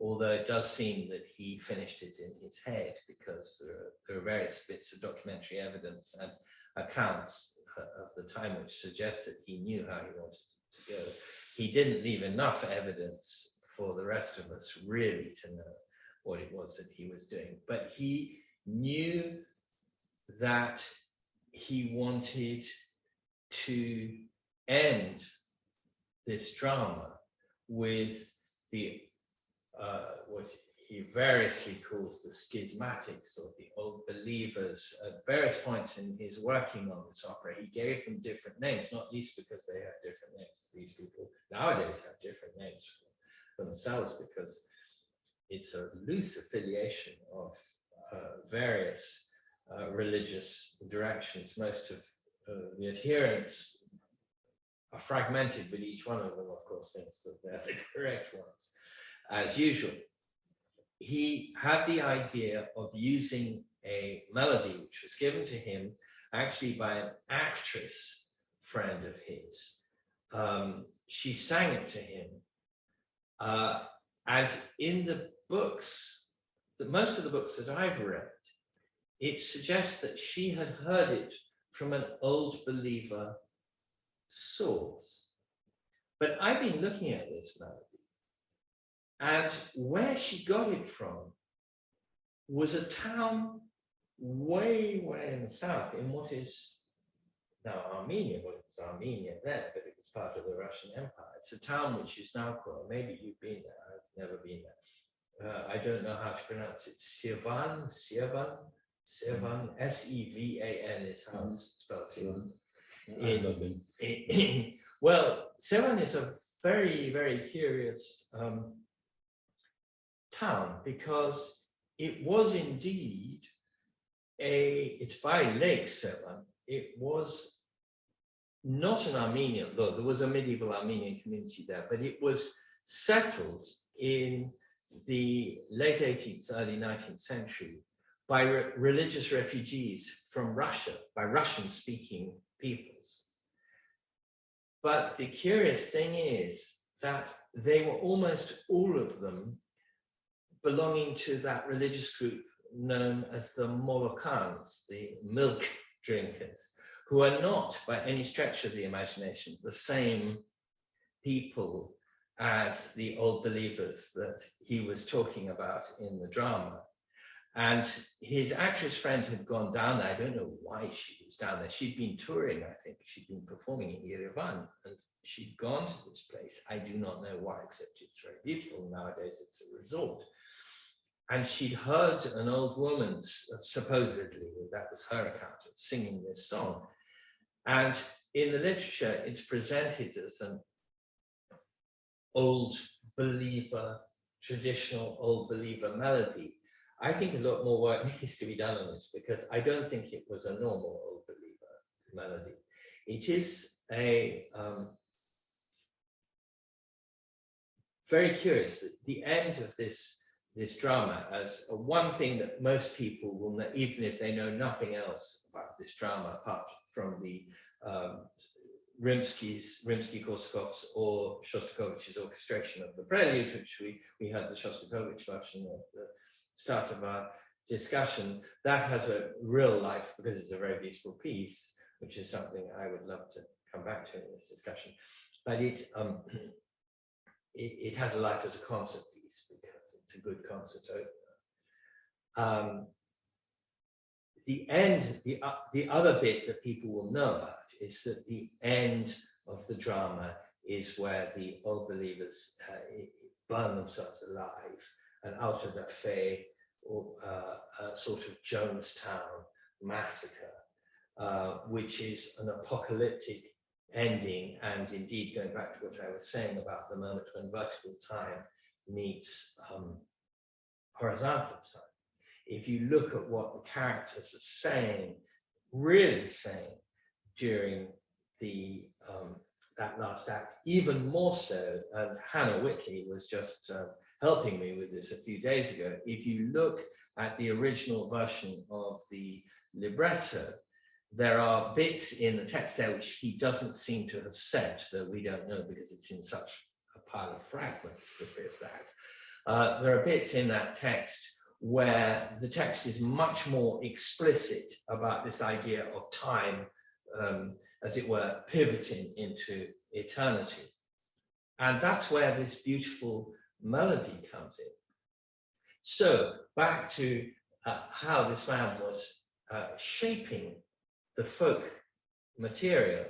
Although it does seem that he finished it in his head, because there are various bits of documentary evidence and accounts of the time which suggest that he knew how he wanted it to go. He didn't leave enough evidence for the rest of us really to know what it was that he was doing. But he knew that he wanted to end this drama with the what he variously calls the schismatics, or the old believers. At various points in his working on this opera, he gave them different names, not least because they have different names. These people nowadays have different names for themselves, because it's a loose affiliation of various religious directions. Most of the adherents are fragmented, but each one of them, of course, thinks that they're the correct ones, as usual. He had the idea of using a melody which was given to him actually by an actress friend of his. She sang it to him. And in the books, most of the books that I've read, it suggests that she had heard it from an old believer source. But I've been looking at this melody, and where she got it from was a town way, way in the south, in what is now Armenia. Well, it was Armenia then, but it was part of the Russian Empire. It's a town which is now called, maybe you've been there, I've never been there. I don't know how to pronounce it, Sirvan, Sevan, S-E-V-A-N is how it's spelled. Well, Sevan is a very, very curious town, because it was indeed it's by Lake Sevan. It was not an Armenian, though there was a medieval Armenian community there, but it was settled in the late 18th, early 19th century by religious refugees from Russia, by Russian-speaking peoples. But the curious thing is that they were almost all of them belonging to that religious group known as the Molokans, the milk drinkers, who are not, by any stretch of the imagination, the same people as the old believers that he was talking about in the drama. And his actress friend had gone down there. I don't know why she was down there. She'd been touring, I think. She'd been performing in Yerevan, and she'd gone to this place. I do not know why, except it's very beautiful. Nowadays, it's a resort. And she'd heard an old woman, supposedly, that was her account of singing this song. And in the literature, it's presented as an old believer, traditional old believer melody. I think a lot more work needs to be done on this, because I don't think it was a normal old believer melody. It is a very curious, the end of this drama, as one thing that most people will know, even if they know nothing else about this drama, apart from the Rimsky-Korsakov's or Shostakovich's orchestration of the prelude, which we heard the Shostakovich version at the start of our discussion. That has a real life, because it's a very beautiful piece, which is something I would love to come back to in this discussion. But it has a life as a concert piece, because it's a good concert opener. The end, the other bit that people will know about is that the end of the drama is where the old believers burn themselves alive, and out of that fey, a sort of Jonestown massacre, which is an apocalyptic ending, and indeed going back to what I was saying about the moment when vertical time meets horizontal time. If you look at what the characters are saying, really saying, during the that last act, even more so, and Hannah Whitley was just helping me with this a few days ago. If you look at the original version of the libretto, there are bits in the text there which he doesn't seem to have said, though we don't know because it's in such a pile of fragments, the fifth act. There are bits in that text where the text is much more explicit about this idea of time, as it were, pivoting into eternity. And that's where this beautiful melody comes in. So back to how this man was shaping the folk material.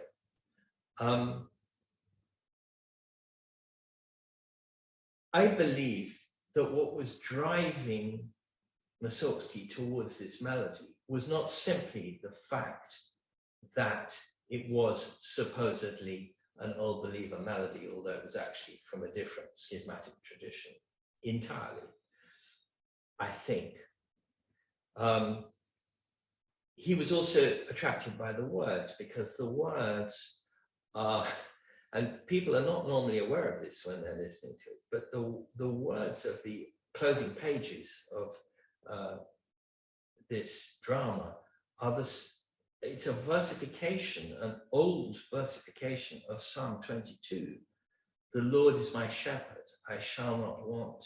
I believe that what was driving Mussorgsky towards this melody was not simply the fact that it was supposedly an old believer melody, although it was actually from a different schismatic tradition entirely, I think. He was also attracted by the words, because the words are, and people are not normally aware of this when they're listening to it, but the words of the closing pages of this drama are it's a versification, an old versification of Psalm 22. The Lord is my shepherd, I shall not want.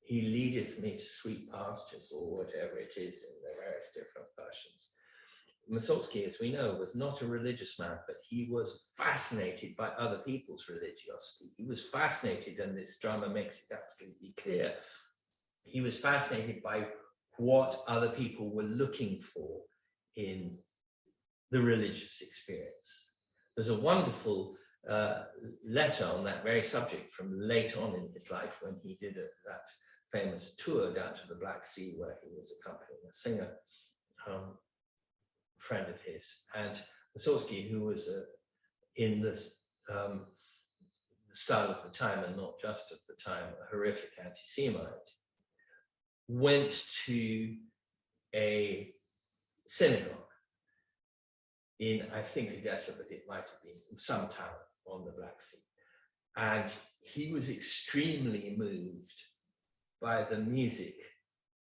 He leadeth me to sweet pastures, or whatever it is in the various different versions. Mussorgsky, as we know, was not a religious man, but he was fascinated by other people's religiosity. He was fascinated, and this drama makes it absolutely clear, he was fascinated by what other people were looking for in the religious experience. There's a wonderful letter on that very subject from late on in his life, when he did that famous tour down to the Black Sea, where he was accompanying a singer friend of his. And Mussorgsky, who was in the style of the time, and not just of the time, a horrific anti-Semite, went to a synagogue in, I think, Odessa, but it might have been some town on the Black Sea. And he was extremely moved by the music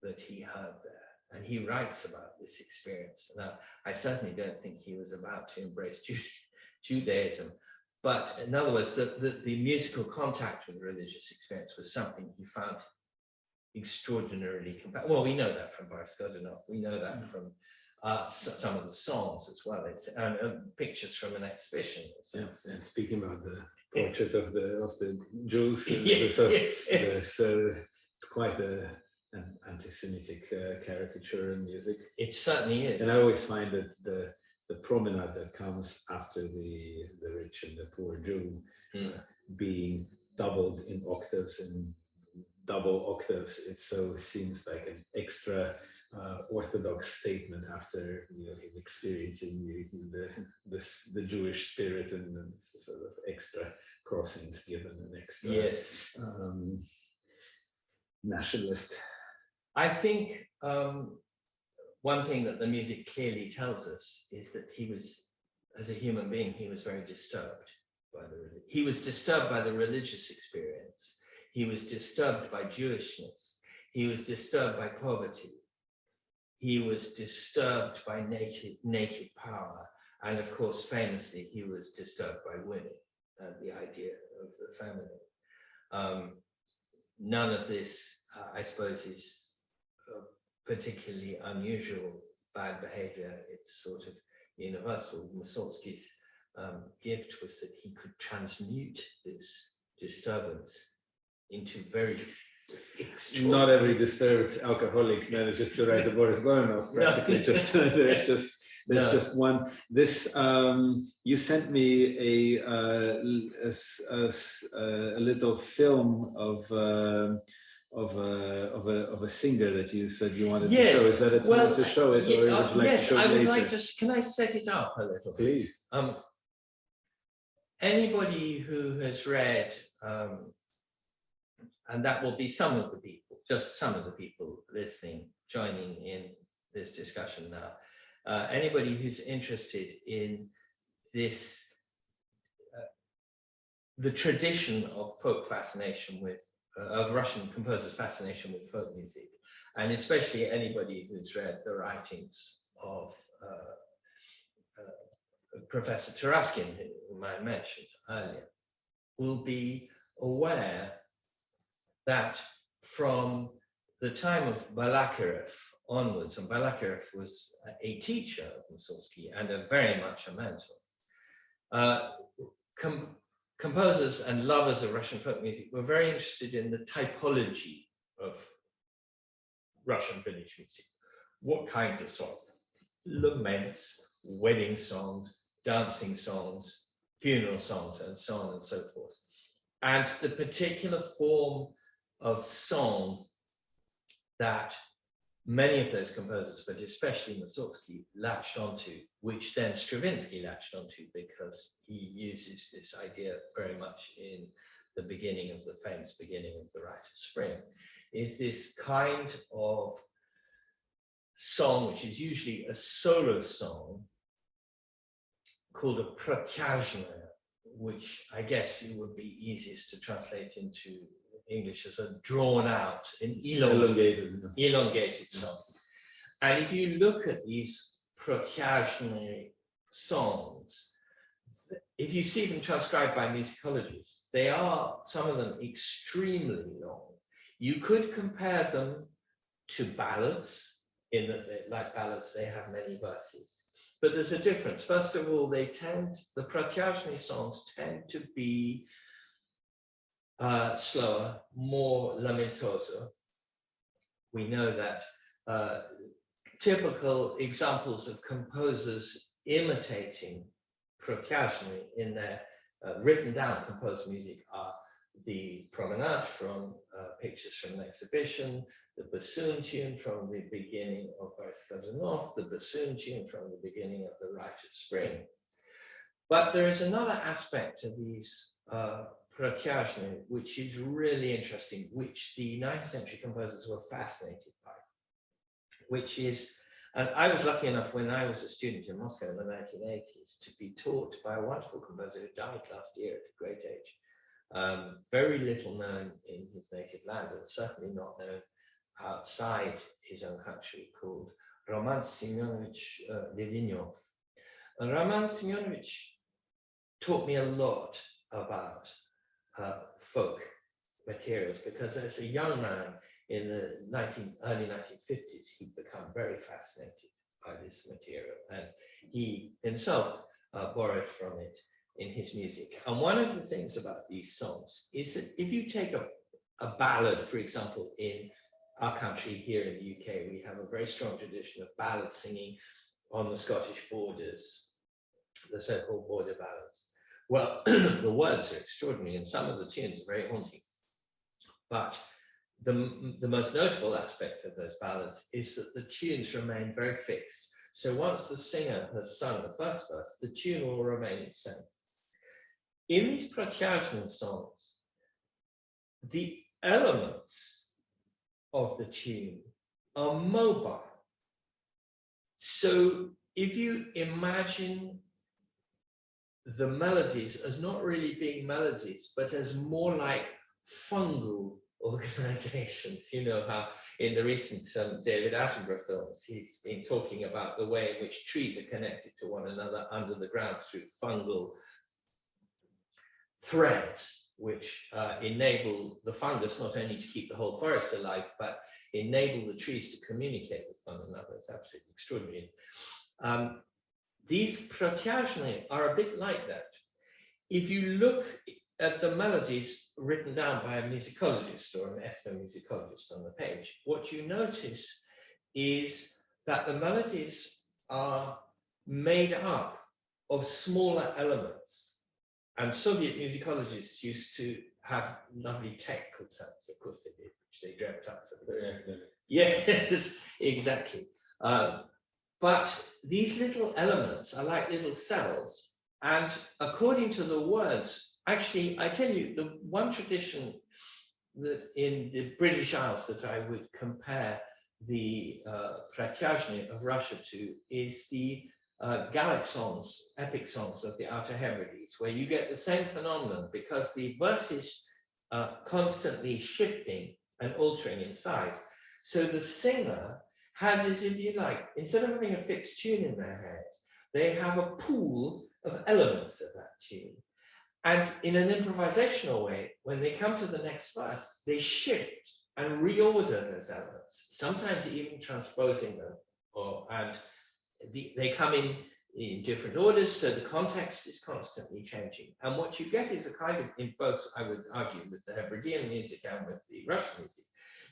that he heard there. And he writes about this experience. Now, I certainly don't think he was about to embrace Judaism. But in other words, the musical contact with religious experience was something he found extraordinarily compelling. Well, we know that from Boris Godunov. We know that from some of the songs as well. It's pictures from an exhibition. Yes, and speaking about the portrait of the Jews, yes. So it's quite an anti-Semitic caricature in music. It certainly is. And I always find that the promenade that comes after the rich and the poor Jew being doubled in octaves and double octaves, it so seems like an extra orthodox statement after him experiencing the Jewish spirit, and sort of extra crossings given, an extra nationalist. I think one thing that the music clearly tells us is that he was, as a human being, he was very disturbed by he was disturbed by the religious experience. He was disturbed by Jewishness. He was disturbed by poverty. He was disturbed by naked power. And of course, famously, he was disturbed by women, the idea of the feminine. None of this, I suppose, is particularly unusual bad behavior. It's sort of universal. Mussorgsky's gift was that he could transmute this disturbance into very extraordinary... Not every disturbed alcoholic manages to write a Boris Godunov, practically. No. There's just one. This you sent me a little film of a singer that you said you wanted to show. Is that a time to show it, or would you like to show it later? I would like to. Can I set it up a little? Please. Anybody who has read, and that will be some of the people, just some of the people listening, joining in this discussion now. Anybody who's interested in this, the tradition of folk fascination with, of Russian composers' fascination with folk music, and especially anybody who's read the writings of Professor Taraskin, whom I mentioned earlier, will be aware that from the time of Balakirev onwards, and Balakirev was a teacher of Mussorgsky and very much a mentor, composers and lovers of Russian folk music were very interested in the typology of Russian village music. What kinds of songs? Laments, wedding songs, dancing songs, funeral songs, and so on and so forth. And the particular form of song that many of those composers, but especially Mussorgsky, latched onto, which then Stravinsky latched onto, because he uses this idea very much in the beginning of the famous beginning of The Rite of Spring, is this kind of song, which is usually a solo song, called a protyazhna, which I guess it would be easiest to translate into English as a drawn out, an elongated song. And if you look at these protyazhna songs, if you see them transcribed by musicologists, they are, some of them, extremely long. You could compare them to ballads, in that, like ballads, they have many verses. But there's a difference. First of all, the protyazhna songs tend to be slower, more lamentoso. We know that typical examples of composers imitating protyazhna in their written down composed music are the promenade from pictures from an exhibition, the bassoon tune from the beginning of Boris Godunov, the bassoon tune from the beginning of The Rite of Spring. But there is another aspect to these protyazhny, which is really interesting, which the 19th century composers were fascinated by, which is, and I was lucky enough when I was a student in Moscow in the 1980s to be taught by a wonderful composer who died last year at a great age. Very little known in his native land, and certainly not known outside his own country, called Roman Semyonovich Levinyov. And Roman Semyonovich taught me a lot about folk materials, because as a young man in the early 1950s, he'd become very fascinated by this material, and he himself borrowed from it in his music. And one of the things about these songs is that if you take a ballad, for example, in our country here in the UK, we have a very strong tradition of ballad singing on the Scottish borders, the so-called border ballads. Well, the words are extraordinary, and some of the tunes are very haunting. But the most notable aspect of those ballads is that the tunes remain very fixed. So once the singer has sung the first verse, the tune will remain the same. In these protyazhny songs, the elements of the tune are mobile. So if you imagine the melodies as not really being melodies, but as more like fungal organizations. You know how in the recent David Attenborough films, he's been talking about the way in which trees are connected to one another under the ground through fungal threads, which enable the fungus not only to keep the whole forest alive, but enable the trees to communicate with one another. It's absolutely extraordinary. These protyazhny are a bit like that. If you look at the melodies written down by a musicologist or an ethnomusicologist on the page, what you notice is that the melodies are made up of smaller elements. And Soviet musicologists used to have lovely technical terms, of course they did, which they dreamt up for this. Yes, exactly. But these little elements are like little cells. And according to the words, actually, I tell you, the one tradition that in the British Isles that I would compare the protyazhny of Russia to is the Gallic songs, epic songs of the Outer Hebrides, where you get the same phenomenon because the verses are constantly shifting and altering in size. So the singer has, as if you like, instead of having a fixed tune in their head, they have a pool of elements of that tune. And in an improvisational way, when they come to the next verse, they shift and reorder those elements, sometimes even transposing them, and they come in different orders, so the context is constantly changing. And what you get is a kind of, in both, I would argue, with the Hebridean music and with the Russian music,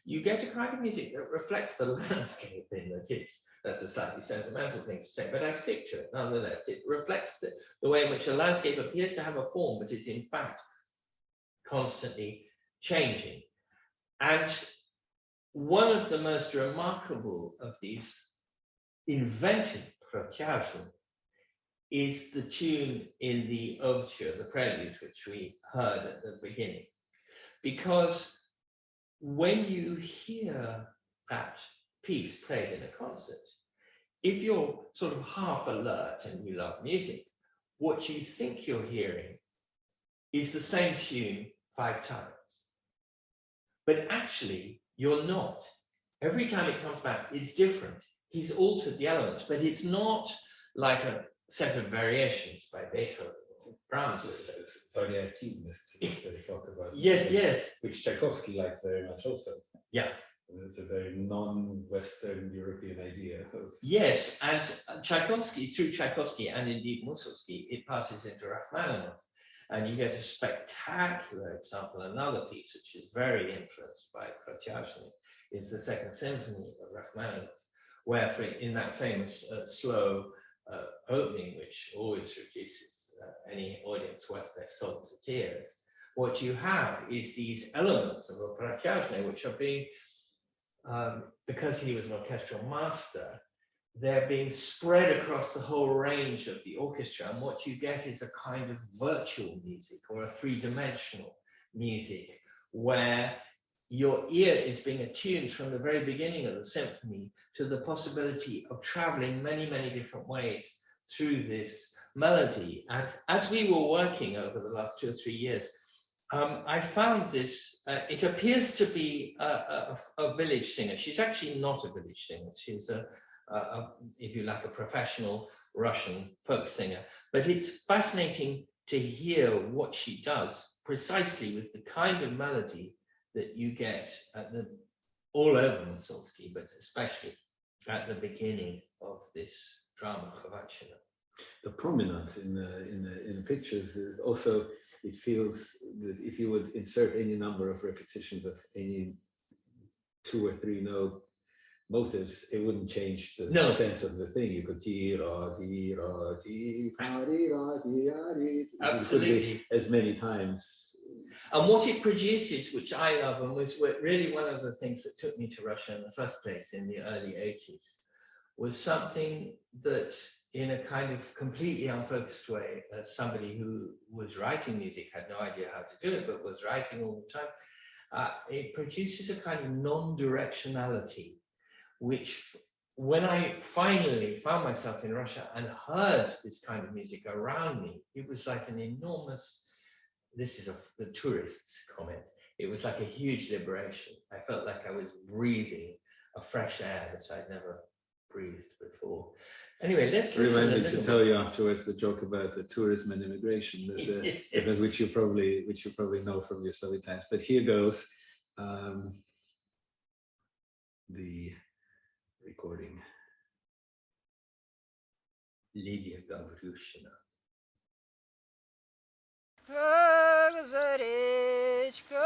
you get a kind of music that reflects the landscape in that it's, that's a slightly sentimental thing to say, but I stick to it nonetheless. It reflects the way in which a landscape appears to have a form, but is in fact constantly changing. And one of the most remarkable of these invented protyazhny is the tune in the overture, the prelude, which we heard at the beginning. Because when you hear that piece played in a concert, if you're sort of half alert and you love music, what you think you're hearing is the same tune 5 times. But actually, you're not. Every time it comes back, it's different. He's altered the elements, but it's not like a set of variations by Beethoven or Brahms. It's variationists that they talk about. Yes, yes. Which Tchaikovsky liked very much also. Yeah. It's a very non-Western European idea. Yes, and Tchaikovsky, through Tchaikovsky and indeed Mussorgsky, it passes into Rachmaninoff. And you get a spectacular example. Another piece which is very influenced by protyazhny is the Second Symphony of Rachmaninoff, where in that famous slow opening, which always reduces any audience worth their salt to tears, what you have is these elements of a pratyazhne, which are being, because he was an orchestral master, they're being spread across the whole range of the orchestra. And what you get is a kind of virtual music or a three-dimensional music where your ear is being attuned from the very beginning of the symphony to the possibility of traveling many, many different ways through this melody. And as we were working over the last 2 or 3 years, I found this, it appears to be a village singer. She's actually not a village singer. She's if you like, a professional Russian folk singer. But it's fascinating to hear what she does precisely with the kind of melody that you get at all over Mussorgsky, but especially at the beginning of this drama, Khovanshchina. The prominent in the pictures is also, it feels that if you would insert any number of repetitions of any 2 or 3 note motives, it wouldn't change the sense of the thing. You could absolutely as many times. And what it produces, which I love, and was really one of the things that took me to Russia in the first place in the early 80s, was something that, in a kind of completely unfocused way, as somebody who was writing music, had no idea how to do it, but was writing all the time, it produces a kind of non-directionality, which, when I finally found myself in Russia and heard this kind of music around me, it was like an enormous, this is the tourist's comment, it was like a huge liberation. I felt like I was breathing a fresh air that I'd never breathed before. Anyway, let's listen. Remind me to tell you afterwards the joke about the tourism and immigration, yes. which you probably know from your study times. But here goes the recording. Lydia Gavryushina. Как за речкою,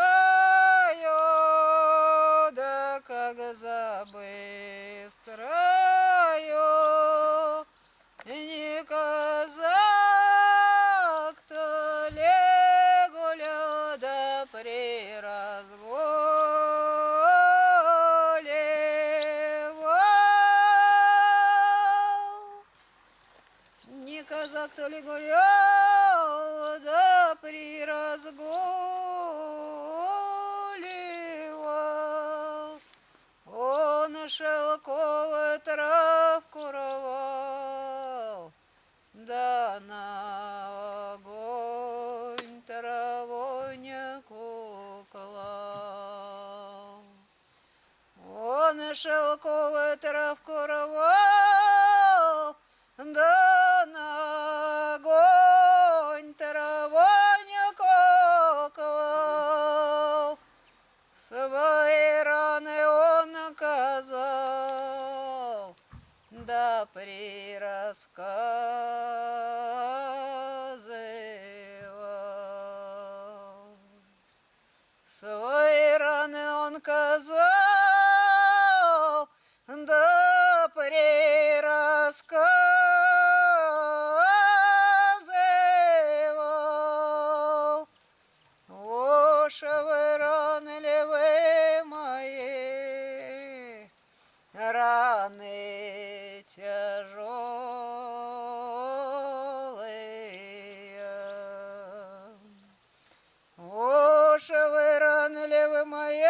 да как за быстрою, не казак, то ли гулял, да при разгуле вал. Не казак, то ли гулял, при разгуливал, он шелковую травку рвал, да на огонь травоньку клал. Он шелковую травку рвал, да на огонь травоньку клал. Свои раны он наказал, да прирассказывал. Свои раны он казал, да прирассказывал. Оши раны ли вы мои, раны тяжелые. Оши раны ли вы мои,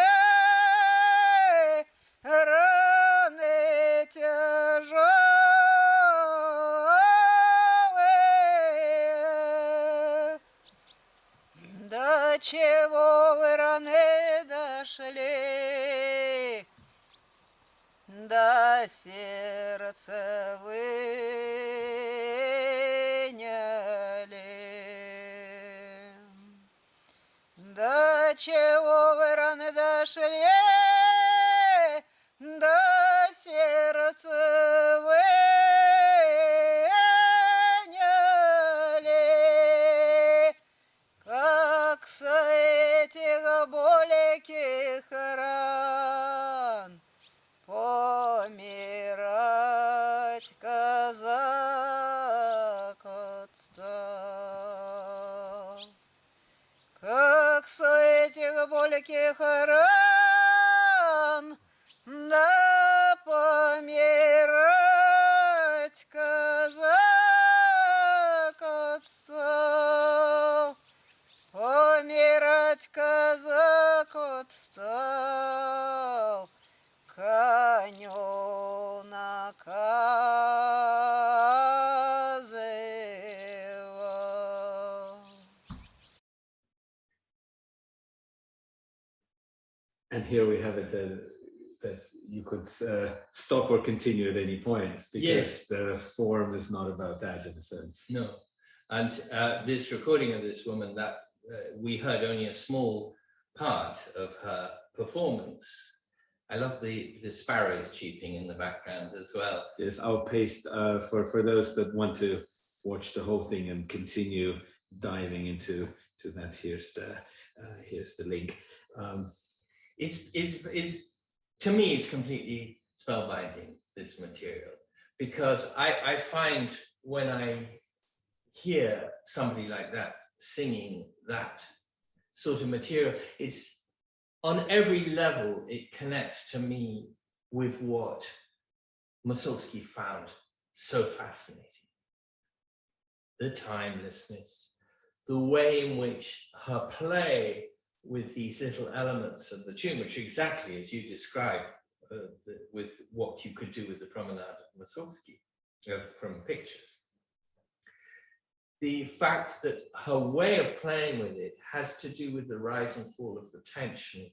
раны тяжелые. До чего вы раны дошли, до сердца выняли. До чего вы раны дошли, до сердца выняли. Как с этих болеких ран помирать казак отстал. Как всяких ран, да помирать казак отстал, помирать казак отстал, коню наказывал. And here we have it that you could stop or continue at any point, because the form is not about that in a sense. No. And this recording of this woman, that we heard only a small part of her performance. I love the sparrows cheeping in the background as well. Yes, I'll paste for those that want to watch the whole thing and continue diving into that. Here's the link. It's to me, it's completely spellbinding, this material, because I find when I hear somebody like that singing that sort of material, it's on every level, it connects to me with what Mussorgsky found so fascinating. The timelessness, the way in which her play with these little elements of the tune, which exactly as you described, with what you could do with the Promenade of Mussorgsky from pictures. The fact that her way of playing with it has to do with the rise and fall of the tension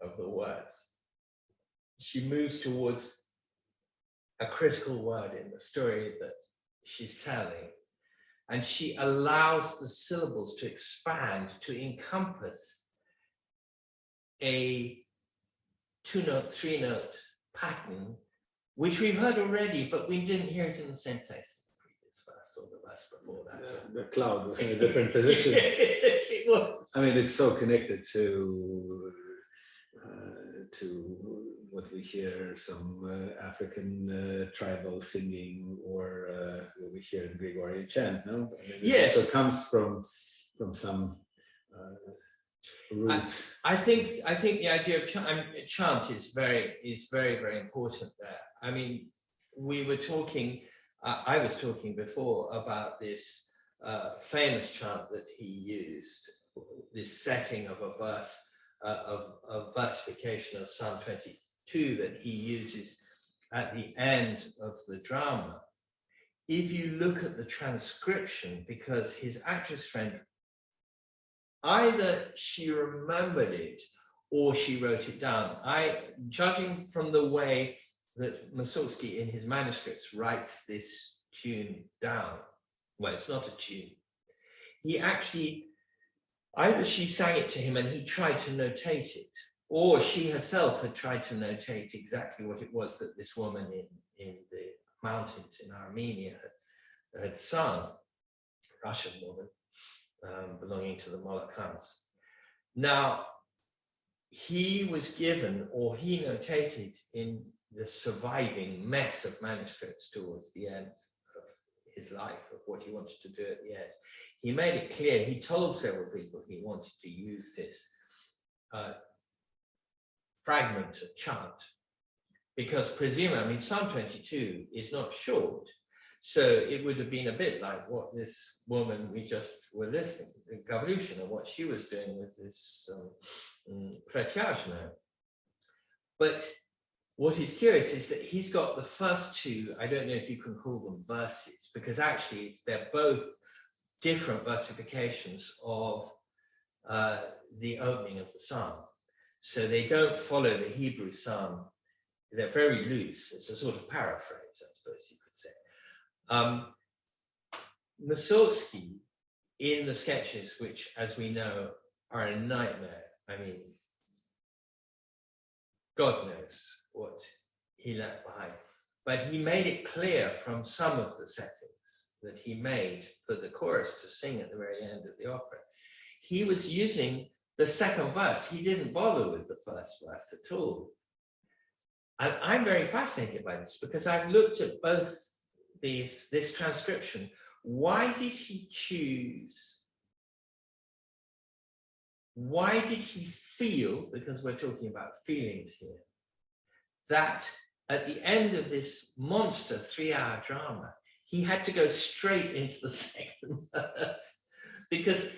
of the words. She moves towards a critical word in the story that she's telling, and she allows the syllables to expand, to encompass a 2-note, 3-note pattern, which we've heard already, but we didn't hear it in the same place. Or the verse before that. The cloud was in a different position. Yes, it was. I mean, it's so connected to what we hear some African tribal singing, or what we hear in Gregorian chant. No, I mean, yes, it comes from some root. I think the idea of chant is very important there. I mean, we were talking. I was talking before about this famous chant that he used, this setting of a verse, of versification of Psalm 22 that he uses at the end of the drama. If you look at the transcription, because his actress friend, either she remembered it or she wrote it down. Judging from the way that Mussorgsky in his manuscripts writes this tune down. Well, it's not a tune. He actually, either she sang it to him and he tried to notate it, or she herself had tried to notate exactly what it was that this woman in the mountains in Armenia had sung, Russian woman, belonging to the Molokhans. Now, he was given, or he notated in the surviving mess of manuscripts towards the end of his life, of what he wanted to do at the end. He made it clear, he told several people he wanted to use this fragment of chant, because presumably, I mean, Psalm 22 is not short, so it would have been a bit like what this woman we just were listening to, Khovanshchina, what she was doing with this Pratyazhna. But what is curious is that he's got the first two, I don't know if you can call them verses, because actually they're both different versifications of the opening of the psalm. So they don't follow the Hebrew psalm. They're very loose. It's a sort of paraphrase, I suppose you could say. Mussorgsky, in the sketches, which, as we know, are a nightmare. I mean, God knows what he left behind. But he made it clear from some of the settings that he made for the chorus to sing at the very end of the opera. He was using the second verse. He didn't bother with the first verse at all. And I'm very fascinated by this because I've looked at both this transcription. Why did he choose why did he feel, because we're talking about feelings here, that at the end of this monster 3-hour drama, he had to go straight into the second verse? Because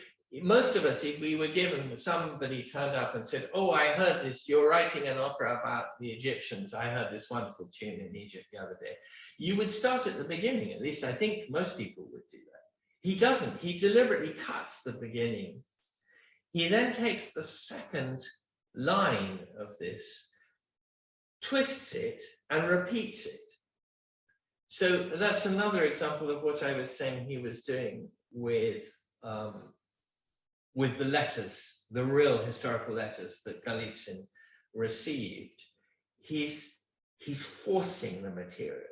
most of us, if we were given, somebody turned up and said, oh, I heard this, you're writing an opera about the Egyptians, I heard this wonderful tune in Egypt the other day, you would start at the beginning. At least I think most people would do that. He doesn't. He deliberately cuts the beginning. He then takes the second line of this, twists it, and repeats it. So that's another example of what I was saying he was doing with the letters, the real historical letters that Golitsyn received. He's forcing the material.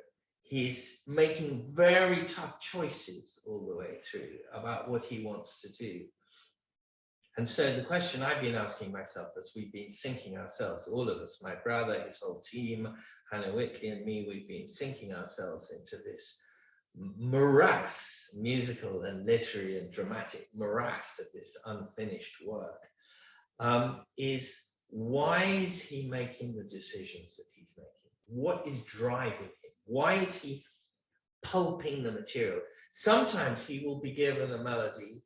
He's making very tough choices all the way through about what he wants to do. And so the question I've been asking myself as we've been sinking ourselves, all of us, my brother, his whole team, Hannah Whitley and me, we've been sinking ourselves into this morass, musical and literary and dramatic morass of this unfinished work, is why is he making the decisions that he's making? What is driving him? Why is he pulping the material? Sometimes he will be given a melody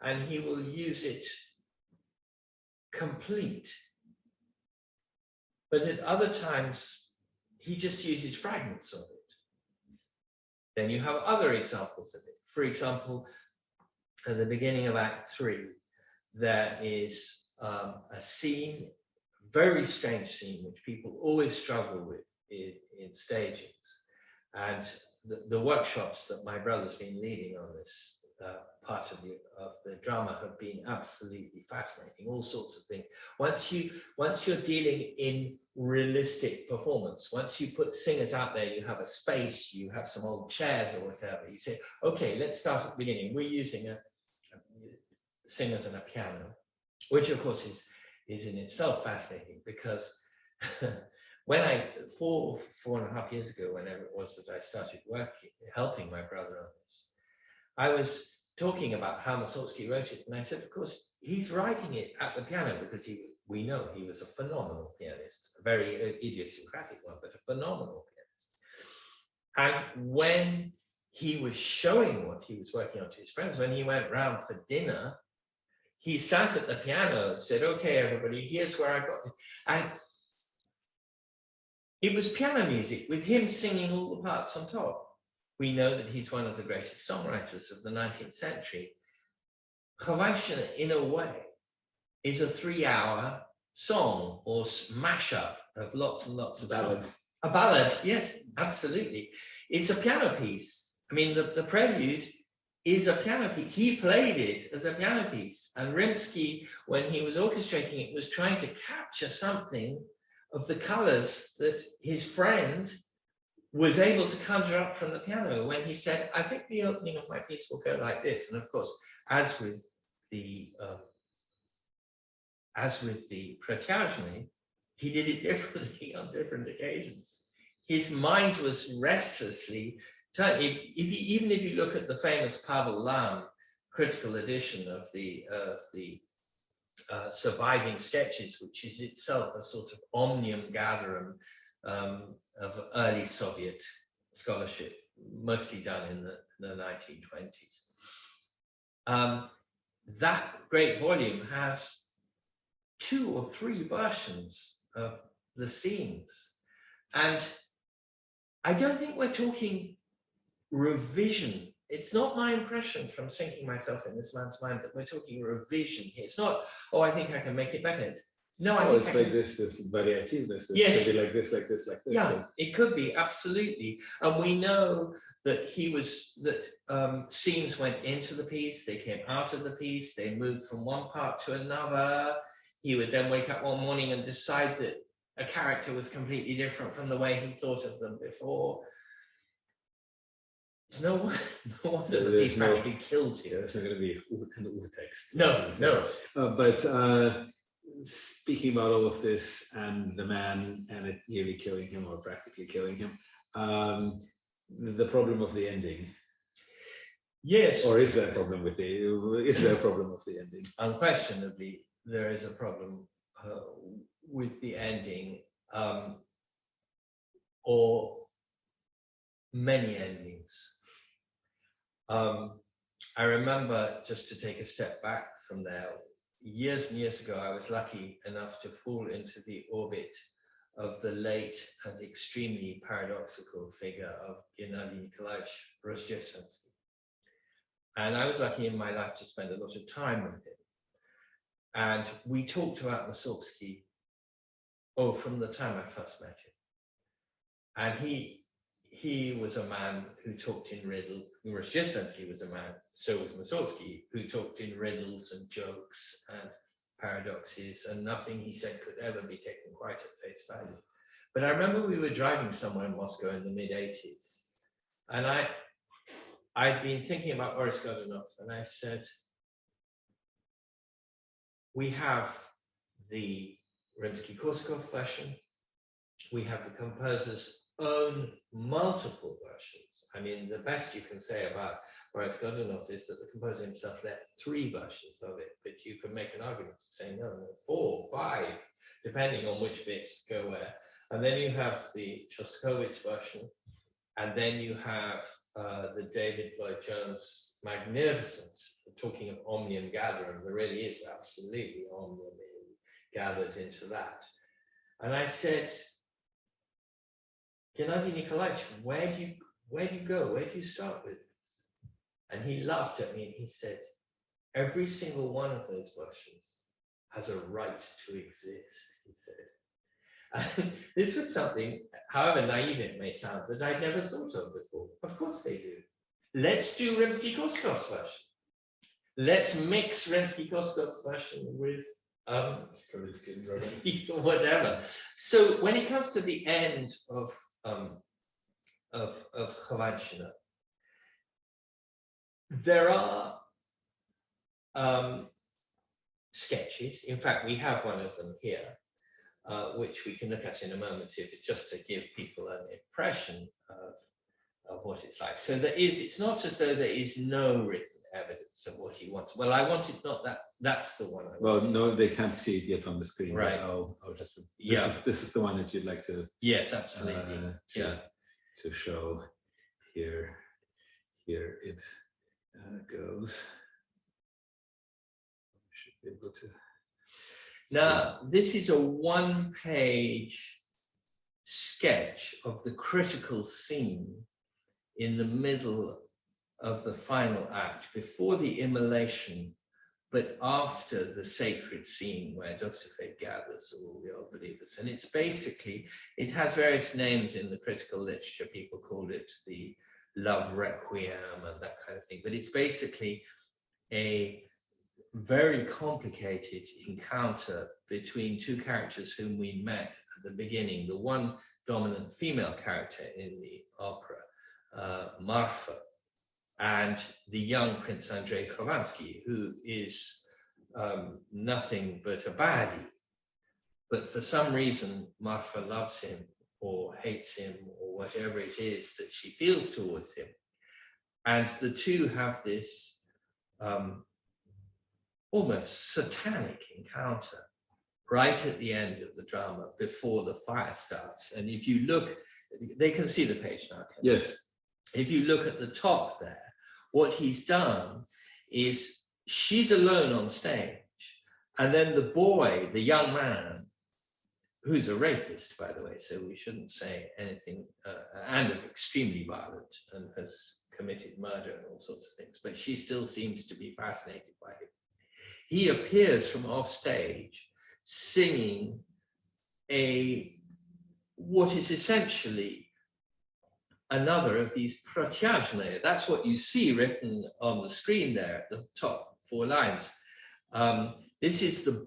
and he will use it complete. But at other times, he just uses fragments of it. Then you have other examples of it. For example, at the beginning of Act 3, there is a scene, very strange scene, which people always struggle with in stagings. And the workshops that my brother's been leading on this part of the drama have been absolutely fascinating, all sorts of things. Once you're dealing in realistic performance, once you put singers out there, you have a space, you have some old chairs or whatever, you say, okay, let's start at the beginning. We're using singers and a piano, which of course is in itself fascinating, because when four and a half years ago, whenever it was that I started helping my brother on this, I was talking about how Mussorgsky wrote it, and I said, of course, he's writing it at the piano because we know he was a phenomenal pianist, a very idiosyncratic one, but a phenomenal pianist. And when he was showing what he was working on to his friends, when he went round for dinner, he sat at the piano and said, okay, everybody, here's where I got it. And it was piano music with him singing all the parts on top. We know that he's one of the greatest songwriters of the 19th century. Khovanshchina, in a way, is a 3-hour song or mashup of lots and lots of songs. A ballad, yes, absolutely. It's a piano piece. I mean, the prelude is a piano piece. He played it as a piano piece. And Rimsky, when he was orchestrating it, was trying to capture something of the colors that his friend was able to conjure up from the piano when he said, I think the opening of my piece will go like this. And of course, as with the Protyazhny, he did it differently on different occasions. His mind was restlessly turned. Even if you look at the famous Pavel Lam critical edition of the Surviving Sketches, which is itself a sort of omnium gatherum of early Soviet scholarship, mostly done in the 1920s. That great volume has 2 or 3 versions of the scenes. And I don't think we're talking revision. It's not my impression from sinking myself in this man's mind that we're talking revision here. It's not, oh, I think I can make it better. It's, no, I think it's like this variativeness. Yes. Could be like this, like this, like this. Yeah, so. it could be, absolutely. And we know that scenes went into the piece, they came out of the piece, they moved from one part to another. He would then wake up one morning and decide that a character was completely different from the way he thought of them before. It's no wonder that these actually killed him. There's not going to be an urtext. No. But speaking about all of this and the man and it nearly killing him or practically killing him, the problem of the ending. Yes. Or is there a problem with the ending? Unquestionably, there is a problem with the ending, or many endings. I remember, just to take a step back from there, years and years ago, I was lucky enough to fall into the orbit of the late and extremely paradoxical figure of Gennady Nikolaevich Rozhdestvenskiy. And I was lucky in my life to spend a lot of time with him. And we talked about Mussorgsky, from the time I first met him. And he was a man who talked in riddles. Rozhdestvenskiy was a man, so was Mussorgsky, who talked in riddles and jokes and paradoxes, and nothing he said could ever be taken quite at face value. But I remember we were driving somewhere in Moscow in the mid-80s, and I'd been thinking about Boris Godunov, and I said, we have the Rimsky-Korsakov version, we have the composer's own multiple versions. I mean, the best you can say about Boris Godunov is that the composer himself left 3 versions of it, but you can make an argument to say, no, 4, 5, depending on which bits go where. And then you have the Shostakovich version, and then you have the David Lloyd-Jones magnificent, talking of omnium gatherum, there really is absolutely omnium gathered into that. And I said, Gennady Nikolaevich, where do you go? Where do you start with? And he laughed at me and he said, every single one of those versions has a right to exist, he said. And this was something, however naive it may sound, that I'd never thought of before. Of course they do. Let's do Rimsky-Korsakov's version. Let's mix Rimsky-Korsakov's version with Stravinsky and whatever. So when it comes to the end of Khovanshchina, there are sketches. In fact, we have one of them here, which we can look at in a moment, just to give people an impression of what it's like. So it's not as though there is no written evidence of what he wants. Well, I wanted not that. That's the one. Well, no, they can't see it yet on the screen. Right. I'll just. This is the one that you'd like to. Yes, absolutely. To show here. Here it goes. Should be able to. Now, this is a one-page sketch of the critical scene in the middle of the final act, before the immolation, but after the sacred scene where Dosife gathers all the old believers. And it's basically, it has various names in the critical literature. People called it the love requiem and that kind of thing. But it's basically a very complicated encounter between 2 characters whom we met at the beginning. The one dominant female character in the opera, Marfa, and the young Prince Andrei Khovansky, who is nothing but a baddie. But for some reason, Marfa loves him or hates him or whatever it is that she feels towards him. And the two have this almost satanic encounter right at the end of the drama, before the fire starts. And if you look, they can see the page now. Yes. If you look at the top there, what he's done is she's alone on stage, and then the boy, the young man, who's a rapist, by the way, so we shouldn't say anything, and extremely violent, and has committed murder and all sorts of things, but she still seems to be fascinated by him. He appears from off stage singing what is essentially another of these protyazhne. That's what you see written on the screen there at the top 4 lines. This is the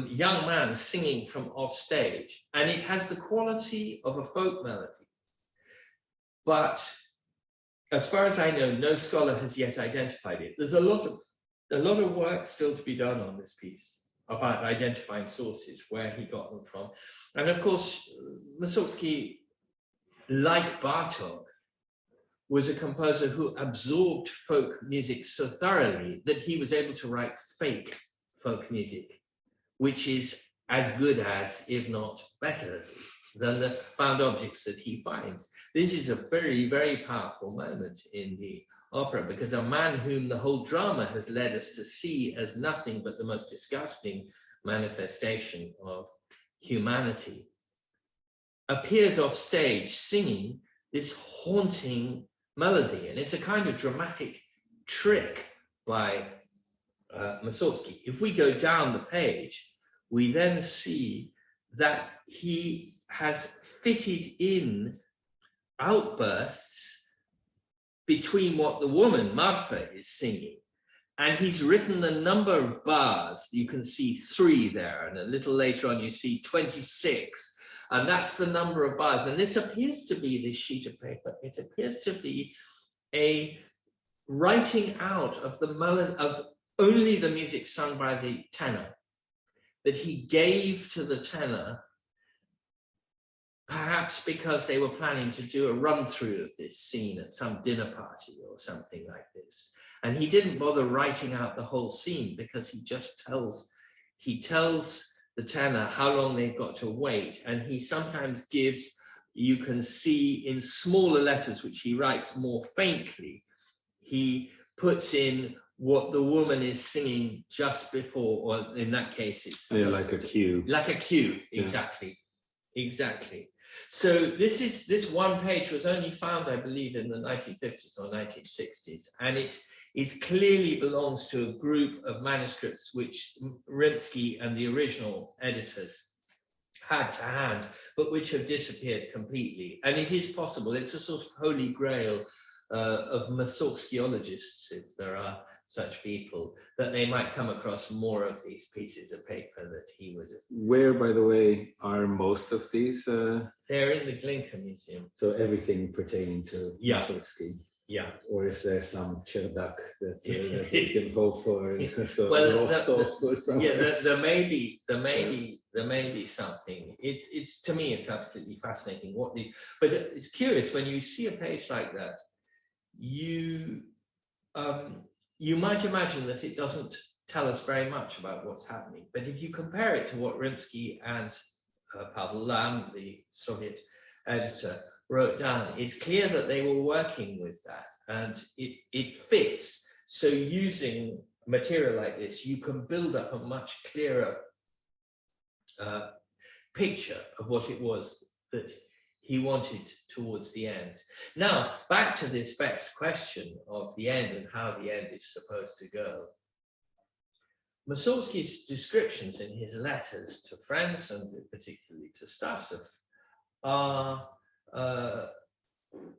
young man singing from off stage, and it has the quality of a folk melody. But as far as I know, no scholar has yet identified it. There's a lot of work still to be done on this piece about identifying sources, where he got them from. And of course, Mussorgsky, like Bartók, was a composer who absorbed folk music so thoroughly that he was able to write fake folk music which is as good as, if not better than, the found objects that he finds. This is a very, very powerful moment in the opera, because a man whom the whole drama has led us to see as nothing but the most disgusting manifestation of humanity appears off stage singing this haunting melody. And it's a kind of dramatic trick by Mussorgsky. If we go down the page, we then see that he has fitted in outbursts between what the woman, Marfa, is singing. And he's written a number of bars. You can see 3 there, and a little later on you see 26. And that's the number of bars. And this appears to be, this sheet of paper, it appears to be a writing out of the melody of only the music sung by the tenor, that he gave to the tenor, perhaps because they were planning to do a run-through of this scene at some dinner party or something like this. And he didn't bother writing out the whole scene, because he just tells the tenor how long they've got to wait. And he sometimes gives, you can see in smaller letters, which he writes more faintly, he puts in what the woman is singing just before, or in that case, it's like a cue. Like a cue, exactly, exactly. So this one page was only found, I believe, in the 1950s or 1960s, and it clearly belongs to a group of manuscripts which Rimsky and the original editors had to hand, but which have disappeared completely. And it is possible, it's a sort of holy grail of Mussorgskyologists, if there are such people, that they might come across more of these pieces of paper that he would have. Where, by the way, are most of these? They're in the Glinka Museum. So everything pertaining to Mussorgsky. Yeah. Or is there some Cherdak that we can hope for? So well, yeah, there may be something. It's to me, it's absolutely fascinating but it's curious when you see a page like that, you might imagine that it doesn't tell us very much about what's happening. But if you compare it to what Rimsky and Pavel Lam, the Soviet editor, wrote down, it's clear that they were working with that, and it fits. So using material like this, you can build up a much clearer picture of what it was that he wanted towards the end. Now, back to this vexed question of the end and how the end is supposed to go. Mussorgsky's descriptions in his letters to friends, and particularly to Stasov, are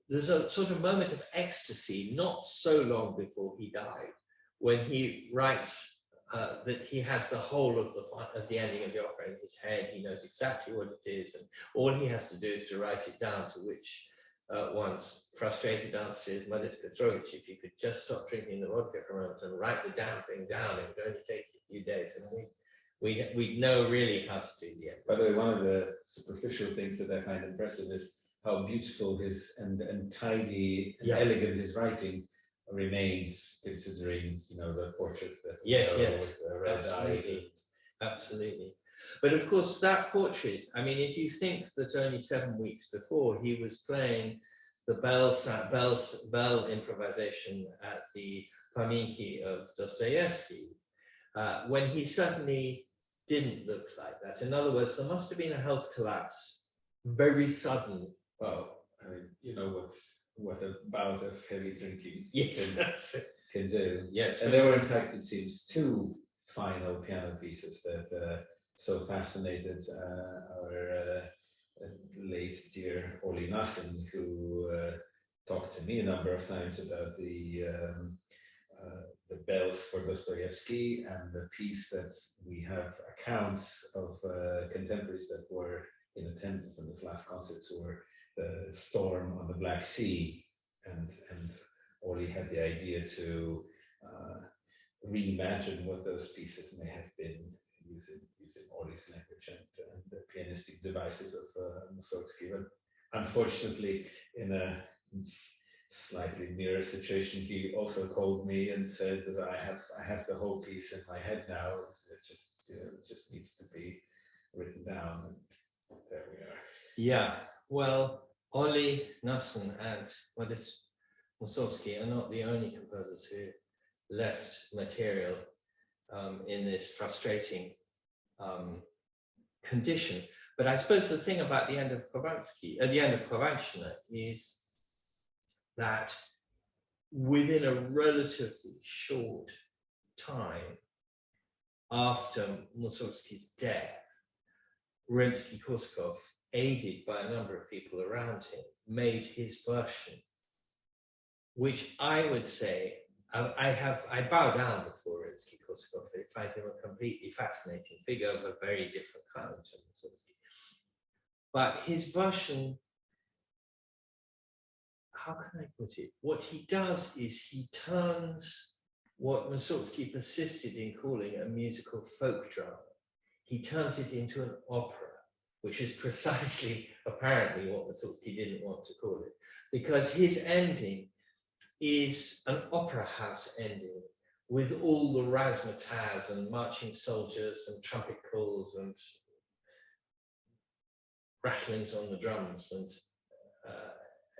there's a sort of moment of ecstasy not so long before he died, when he writes that he has the whole of the ending of the opera in his head. He knows exactly what it is, and all he has to do is to write it down, to which once frustrated answer is, Modest Petrovich, if you could just stop drinking the vodka for a moment and write the damn thing down, it would only take you a few days, and we know really how to do the end. By the way, one of the superficial things that I find impressive is how beautiful his and tidy and elegant his writing remains, considering the portrait that with the red eyes. Absolutely. But of course, that portrait, I mean, if you think that only 7 weeks before he was playing the bell improvisation at the Paminki of Dostoevsky, when he certainly didn't look like that. In other words, there must have been a health collapse, very sudden. Well, I mean, you know what a bout of heavy drinking can do. Yes, and there were, in fact, it seems, 2 final piano pieces that so fascinated our late dear Oli Nassin, who talked to me a number of times about the bells for Dostoevsky, and the piece that we have accounts of contemporaries that were in attendance in this last concert were the Storm on the Black Sea, and Oli had the idea to reimagine what those pieces may have been using Oli's language and the pianistic devices of Mussorgsky. But unfortunately, in a slightly mirror situation. He also called me and said that I have the whole piece in my head now. It just just needs to be written down. And there we are. Yeah. Well, Ollie, Nussen, and Mussorgsky are not the only composers who left material in this frustrating condition. But I suppose the thing about the end of Khovansky, at the end of Khovanshchina, is that within a relatively short time after Mussorgsky's death, Rimsky-Korsakov, aided by a number of people around him, made his version, which I would say, I bow down before Rimsky-Korsakov. I find him a completely fascinating figure of a very different kind to Mussorgsky. But his version, how can I put it? What he does is he turns what Mussorgsky persisted in calling a musical folk drama. He turns it into an opera, which is precisely, apparently, what Mussorgsky didn't want to call it, because his ending is an opera house ending with all the razzmatazz and marching soldiers and trumpet calls and rattlings on the drums and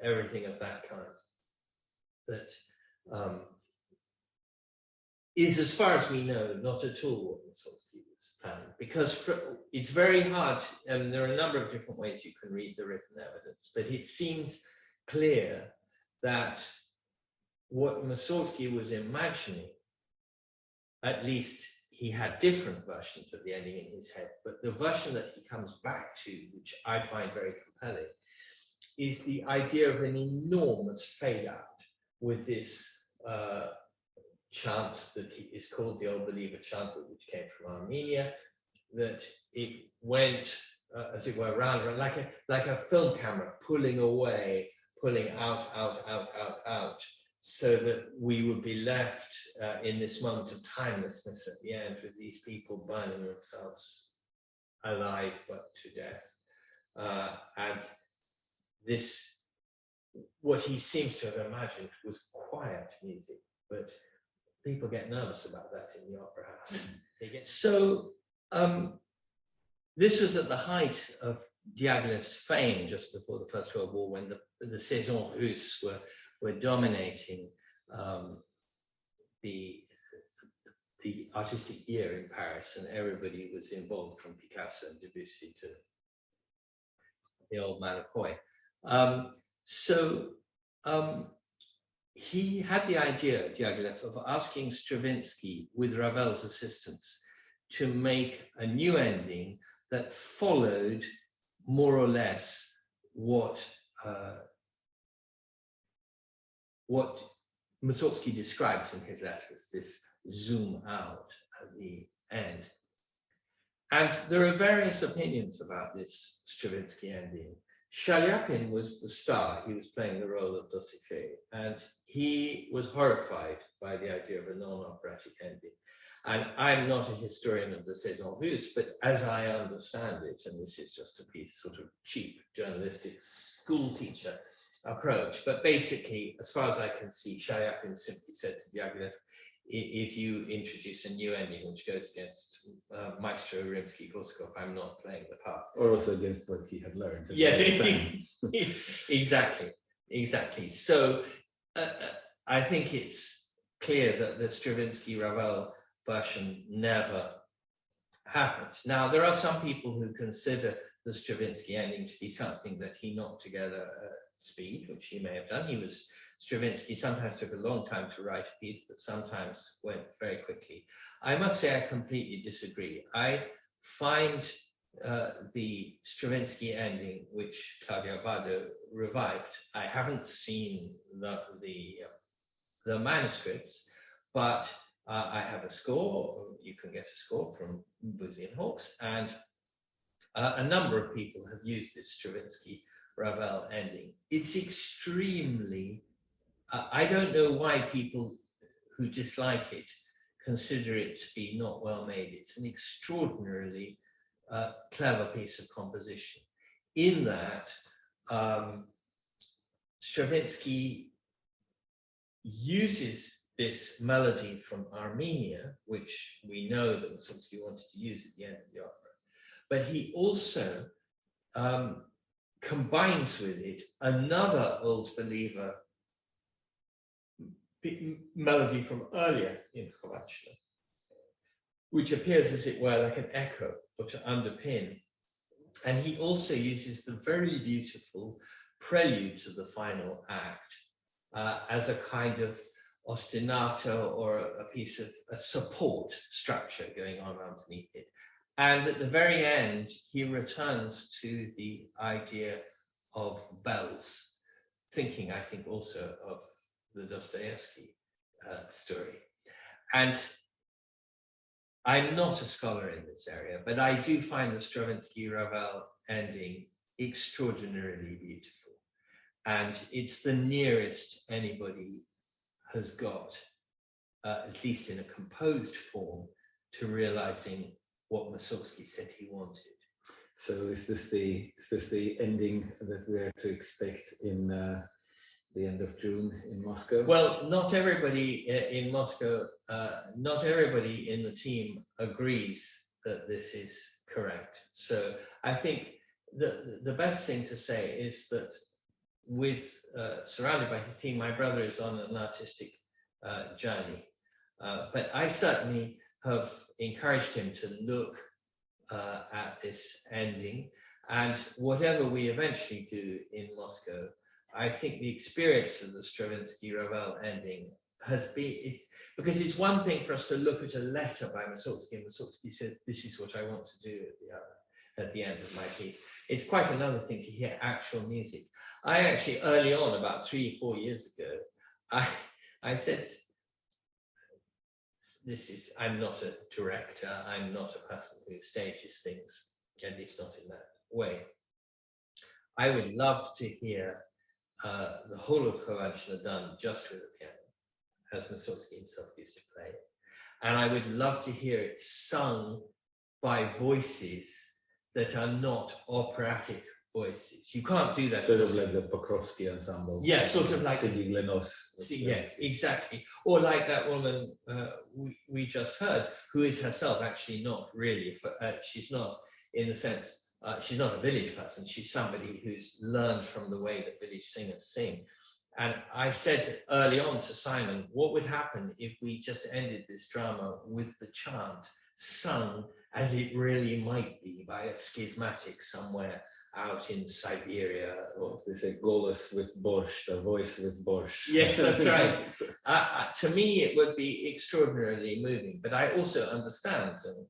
everything of that kind. That is, as far as we know, not at all what Mussorgsky was planning, because it's very hard, and there are a number of different ways you can read the written evidence, but it seems clear that what Mussorgsky was imagining, at least he had different versions of the ending in his head, but the version that he comes back to, which I find very compelling, is the idea of an enormous fade out with this chant that is called the Old Believer chant, which came from Armenia, that it went, as it were, round like a film camera, pulling away, pulling out, so that we would be left in this moment of timelessness at the end with these people burning themselves alive but to death. And this, what he seems to have imagined was quiet music, but people get nervous about that in the opera house. So this was at the height of Diaghilev's fame just before the First World War, when the Saisons Russes were dominating the artistic year in Paris, and everybody was involved, from Picasso and Debussy to the old man of Hoy. He had the idea, Diaghilev, of asking Stravinsky, with Ravel's assistance, to make a new ending that followed more or less what Mussorgsky describes in his letters, this zoom out at the end. And there are various opinions about this Stravinsky ending. Shaliapin was the star. He was playing the role of Dosifei, and he was horrified by the idea of a non-operatic ending. And I'm not a historian of the Saisons Russes, but as I understand it, and this is just a piece, sort of cheap journalistic school teacher approach, but basically, as far as I can see, Shaliapin simply said to Diaghilev, if you introduce a new ending which goes against Maestro Rimsky-Korsakov, I'm not playing the part. Or also against what he had learned. Yes, exactly. So I think it's clear that the Stravinsky-Ravel version never happened. Now, there are some people who consider the Stravinsky ending to be something that he knocked together at speed, which he may have done. Stravinsky sometimes took a long time to write a piece, but sometimes went very quickly. I must say I completely disagree. I find the Stravinsky ending, which Claudia Abbado revived, I haven't seen the manuscripts, but I have a score. You can get a score from Boozy and Hawkes, and a number of people have used this Stravinsky Ravel ending. It's extremely, I don't know why people who dislike it consider it to be not well made. It's an extraordinarily clever piece of composition, in that Stravinsky uses this melody from Armenia, which we know that Mussorgsky wanted to use at the end of the opera, but he also combines with it another Old Believer melody from earlier in Khovanshchina, which appears, as it were, like an echo or to underpin. And he also uses the very beautiful prelude to the final act as a kind of ostinato or a piece of a support structure going on underneath it. And at the very end, he returns to the idea of bells, thinking, I think, also of the Dostoevsky story. And I'm not a scholar in this area, but I do find the Stravinsky-Ravel ending extraordinarily beautiful. And it's the nearest anybody has got, at least in a composed form, to realizing what Mussorgsky said he wanted. So is this the ending that we are to expect in the end of June in Moscow? Well, not everybody in Moscow, not everybody in the team agrees that this is correct. So I think the best thing to say is that surrounded by his team, my brother is on an artistic journey. But I certainly have encouraged him to look at this ending, and whatever we eventually do in Moscow, I think the experience of the Stravinsky-Ravel ending has been, because it's one thing for us to look at a letter by Mussorgsky, and Mussorgsky says, this is what I want to do at the end of my piece. It's quite another thing to hear actual music. I actually, early on, about 3-4 years ago, I said, I'm not a director, I'm not a person who stages things, at least not in that way. I would love to hear the whole of Khovanshchina done just with a piano, as Mussorgsky himself used to play. And I would love to hear it sung by voices that are not operatic voices. You can't do that. Sort of like the Pokrovsky ensemble. Yeah, sort of like singing Lenos. Yes, exactly. Or like that woman we just heard, who is herself actually not really, she's not in the sense, she's not a village person, she's somebody who's learned from the way that village singers sing. And I said early on to Simon, what would happen if we just ended this drama with the chant sung as it really might be by a schismatic somewhere out in Siberia, or they say Golos with borscht, a voice with borscht. Yes, that's right. To me, it would be extraordinarily moving, but I also understand, and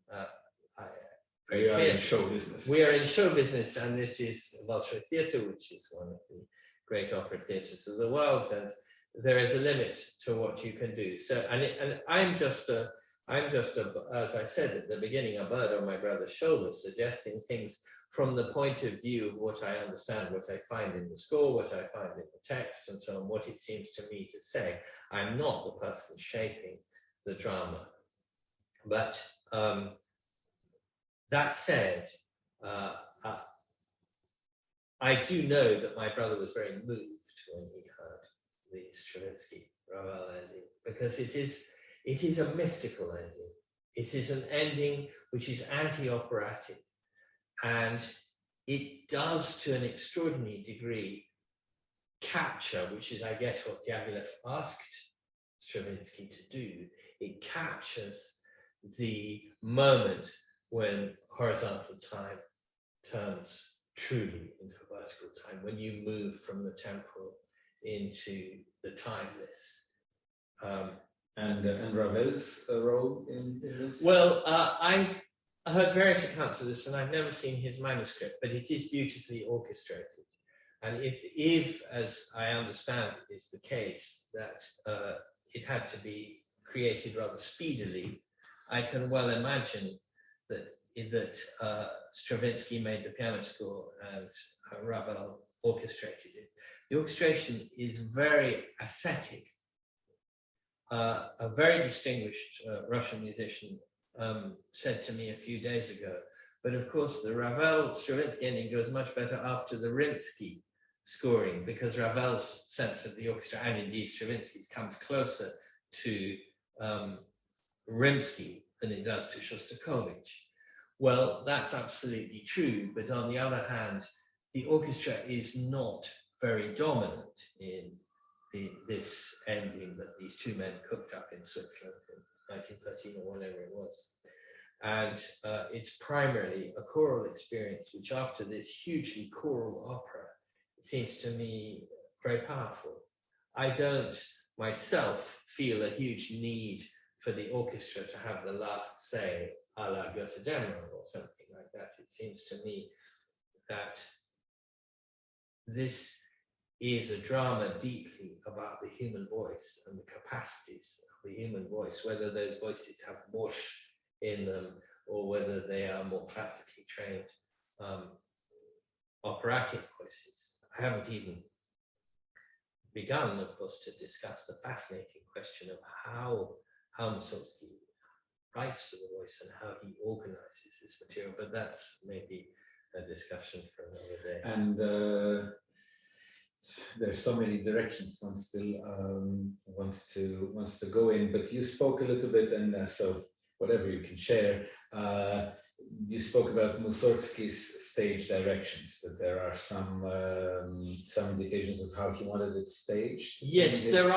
we are in show business. We are in show business, and this is Bolshoi Theatre, which is one of the great opera theatres of the world, and there is a limit to what you can do. So, and I'm just a, as I said at the beginning, a bird on my brother's shoulder, suggesting things from the point of view of what I understand, what I find in the score, what I find in the text, and so on, what it seems to me to say. I'm not the person shaping the drama. But that said, I do know that my brother was very moved when he heard the Stravinsky-Ravel ending, because it is a mystical ending. It is an ending which is anti-operatic, and it does, to an extraordinary degree, capture, which is, I guess, what Diaghilev asked Stravinsky to do. It captures the moment when horizontal time turns truly into vertical time, when you move from the temporal into the timeless. And Ravel's role in this? Well, I heard various accounts of this, and I've never seen his manuscript, but it is beautifully orchestrated. And if as I understand is the case, that it had to be created rather speedily, I can well imagine that Stravinsky made the piano score and Ravel orchestrated it. The orchestration is very ascetic. A very distinguished Russian musician said to me a few days ago, but of course the Ravel-Stravinsky ending goes much better after the Rimsky scoring, because Ravel's sense of the orchestra, and indeed Stravinsky's, comes closer to Rimsky than it does to Shostakovich. Well, that's absolutely true, but on the other hand, the orchestra is not very dominant in this ending that these two men cooked up in Switzerland in 1913 or whenever it was. And it's primarily a choral experience, which after this hugely choral opera, it seems to me very powerful. I don't myself feel a huge need for the orchestra to have the last say, a la Götterdämmerung or something like that. It seems to me that this is a drama deeply about the human voice and the capacities of the human voice, whether those voices have wash in them or whether they are more classically trained operatic voices. I haven't even begun, of course, to discuss the fascinating question of how Mussorgsky writes for the voice and how he organizes this material, but that's maybe a discussion for another day. And there's so many directions one still wants to go in, but you spoke a little bit, and so whatever you can share. You spoke about Mussorgsky's stage directions, that there are some indications of how he wanted it staged. Yes, there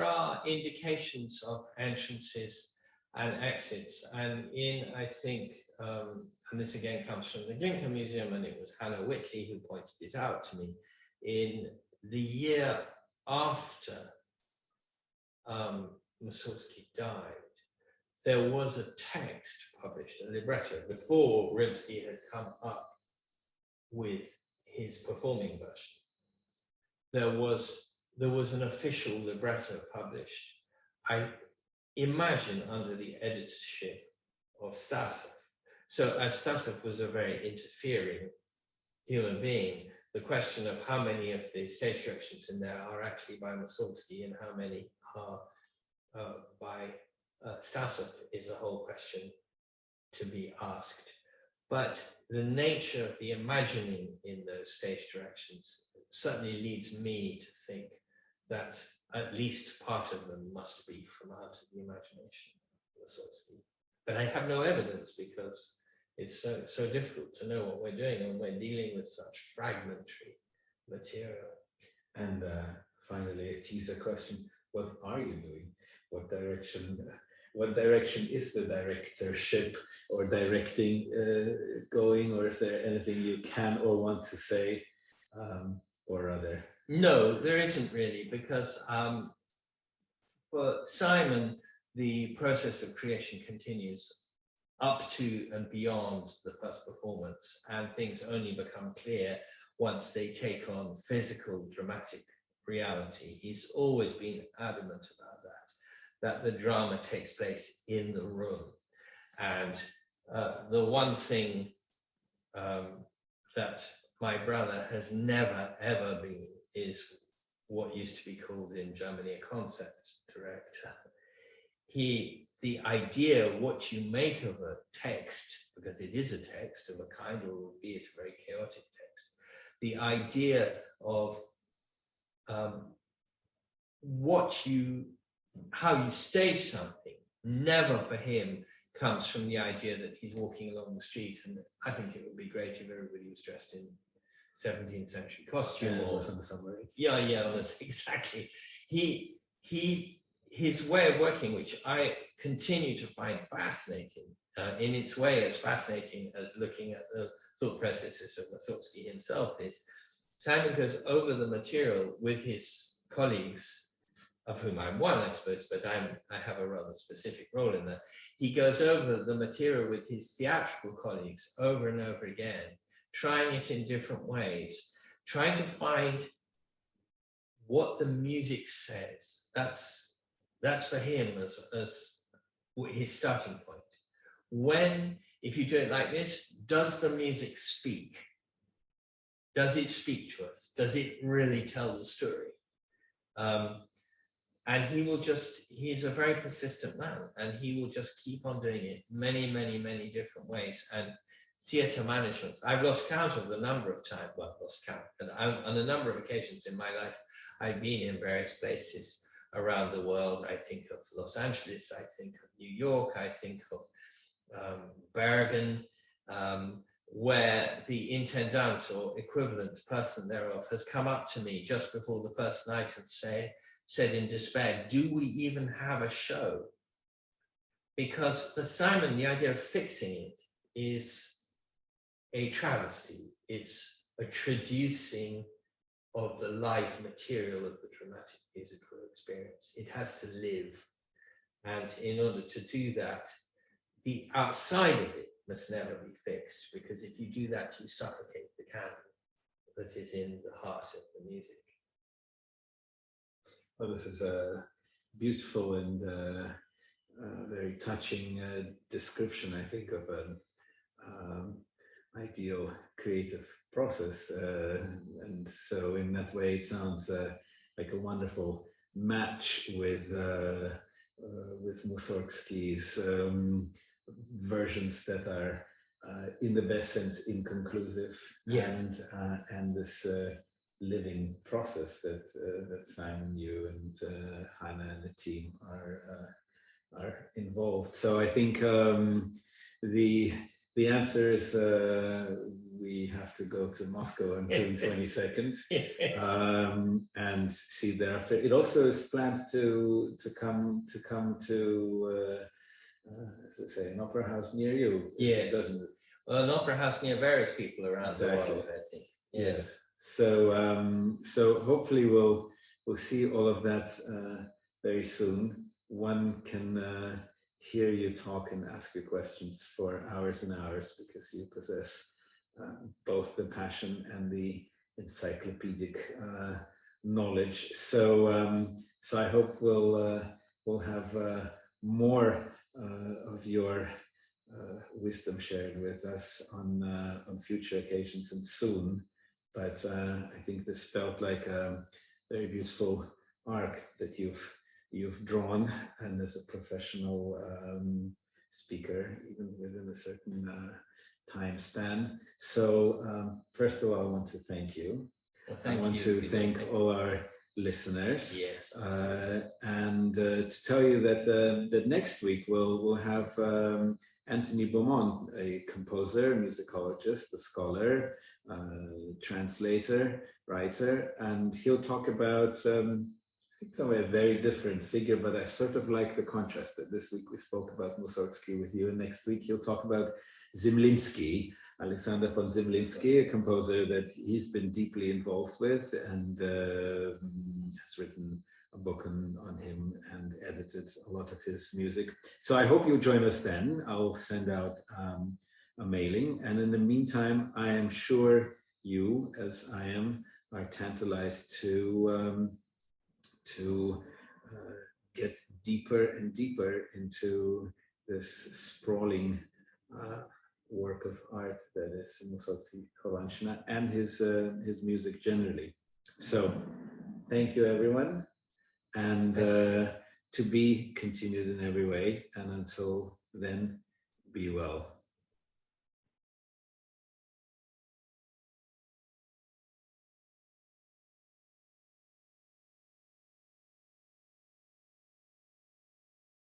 are indications of entrances and exits, and I think, and this again comes from the Ginka Museum, and it was Hannah Whitley who pointed it out to me, in the year after Mussorgsky died, there was a text published, a libretto, before Rimsky had come up with his performing version. There was an official libretto published, I imagine under the editorship of Stasov. So as Stasov was a very interfering human being, the question of how many of the stage directions in there are actually by Mussorgsky and how many are by Stasov is a whole question to be asked. But the nature of the imagining in those stage directions certainly leads me to think that at least part of them must be from out of the imagination of Mussorgsky. But I have no evidence because it's so difficult to know what we're doing when we're dealing with such fragmentary material. And finally, a teaser question: what are you doing? What direction is the directorship or directing going, or is there anything you can or want to say, or other? No, there isn't really, because for Simon, the process of creation continues up to and beyond the first performance, and things only become clear once they take on physical dramatic reality. He's always been adamant about that the drama takes place in the room. And the one thing that my brother has never, ever been is what used to be called in Germany a concept director. The idea of what you make of a text, because it is a text of a kind, or be it a very chaotic text, the idea of how you stage something, never for him comes from the idea that he's walking along the street, and I think it would be great if everybody was dressed in 17th century costume or something. Yeah, that's exactly. His way of working, which I continue to find fascinating, in its way as fascinating as looking at the thought processes of Mussorgsky himself, is Simon goes over the material with his colleagues, of whom I'm one, I suppose, but I have a rather specific role in that. He goes over the material with his theatrical colleagues over and over again, trying it in different ways, trying to find what the music says. That's for him as his starting point. If you do it like this, does the music speak? Does it speak to us? Does it really tell the story? And he's a very persistent man, and he will just keep on doing it many, many, many different ways. And theatre management. I've lost count of the number of times, well, lost count, but on a number of occasions in my life, I've been in various places around the world. I think of Los Angeles, I think of New York, I think of Bergen, where the intendant or equivalent person thereof has come up to me just before the first night and said in despair, do we even have a show? Because for Simon, the idea of fixing it is a travesty. It's a traducing of the live material of the dramatic musical experience. It has to live. And in order to do that, the outside of it must never be fixed, because if you do that, you suffocate the candle that is in the heart of the music. Well, this is a beautiful and very touching description, I think, of an ideal creative process. And so in that way, it sounds like a wonderful match with Mussorgsky's versions that are, in the best sense, inconclusive. Yes. And this living process that Simon, you, and Hannah and the team are involved. So I think the answer is we have to go to Moscow on June 22nd. Yes. And see thereafter. It also is planned to come to as I say, an opera house near you. Yes. Doesn't it? Well, an opera house near various people around the world, I think. Yes. So so hopefully we'll see all of that very soon. One can hear you talk and ask you questions for hours and hours, because you possess both the passion and the encyclopedic knowledge. So so I hope we'll have more of your wisdom shared with us on future occasions and soon. But I think this felt like a very beautiful arc that you've drawn, and as a professional speaker, even within a certain time span. So first of all, I want to thank you. Well, thank I want to thank all our listeners. Yes. And to tell you that that next week we'll have Anthony Beaumont, a composer, musicologist, a scholar, translator, writer, and he'll talk about I think a very different figure, but I sort of like the contrast that this week we spoke about Mussorgsky with you, and next week he'll talk about Zemlinsky, Alexander von Zemlinsky, a composer that he's been deeply involved with, and has written a book on him and edited a lot of his music. So I hope you'll join us then. I'll send out a mailing, and in the meantime, I am sure you, as I am, are tantalized to get deeper and deeper into this sprawling work of art that is Mussorgsky, Khovanshchina, and his music generally. So thank you, everyone, and to be continued in every way, and until then, be well.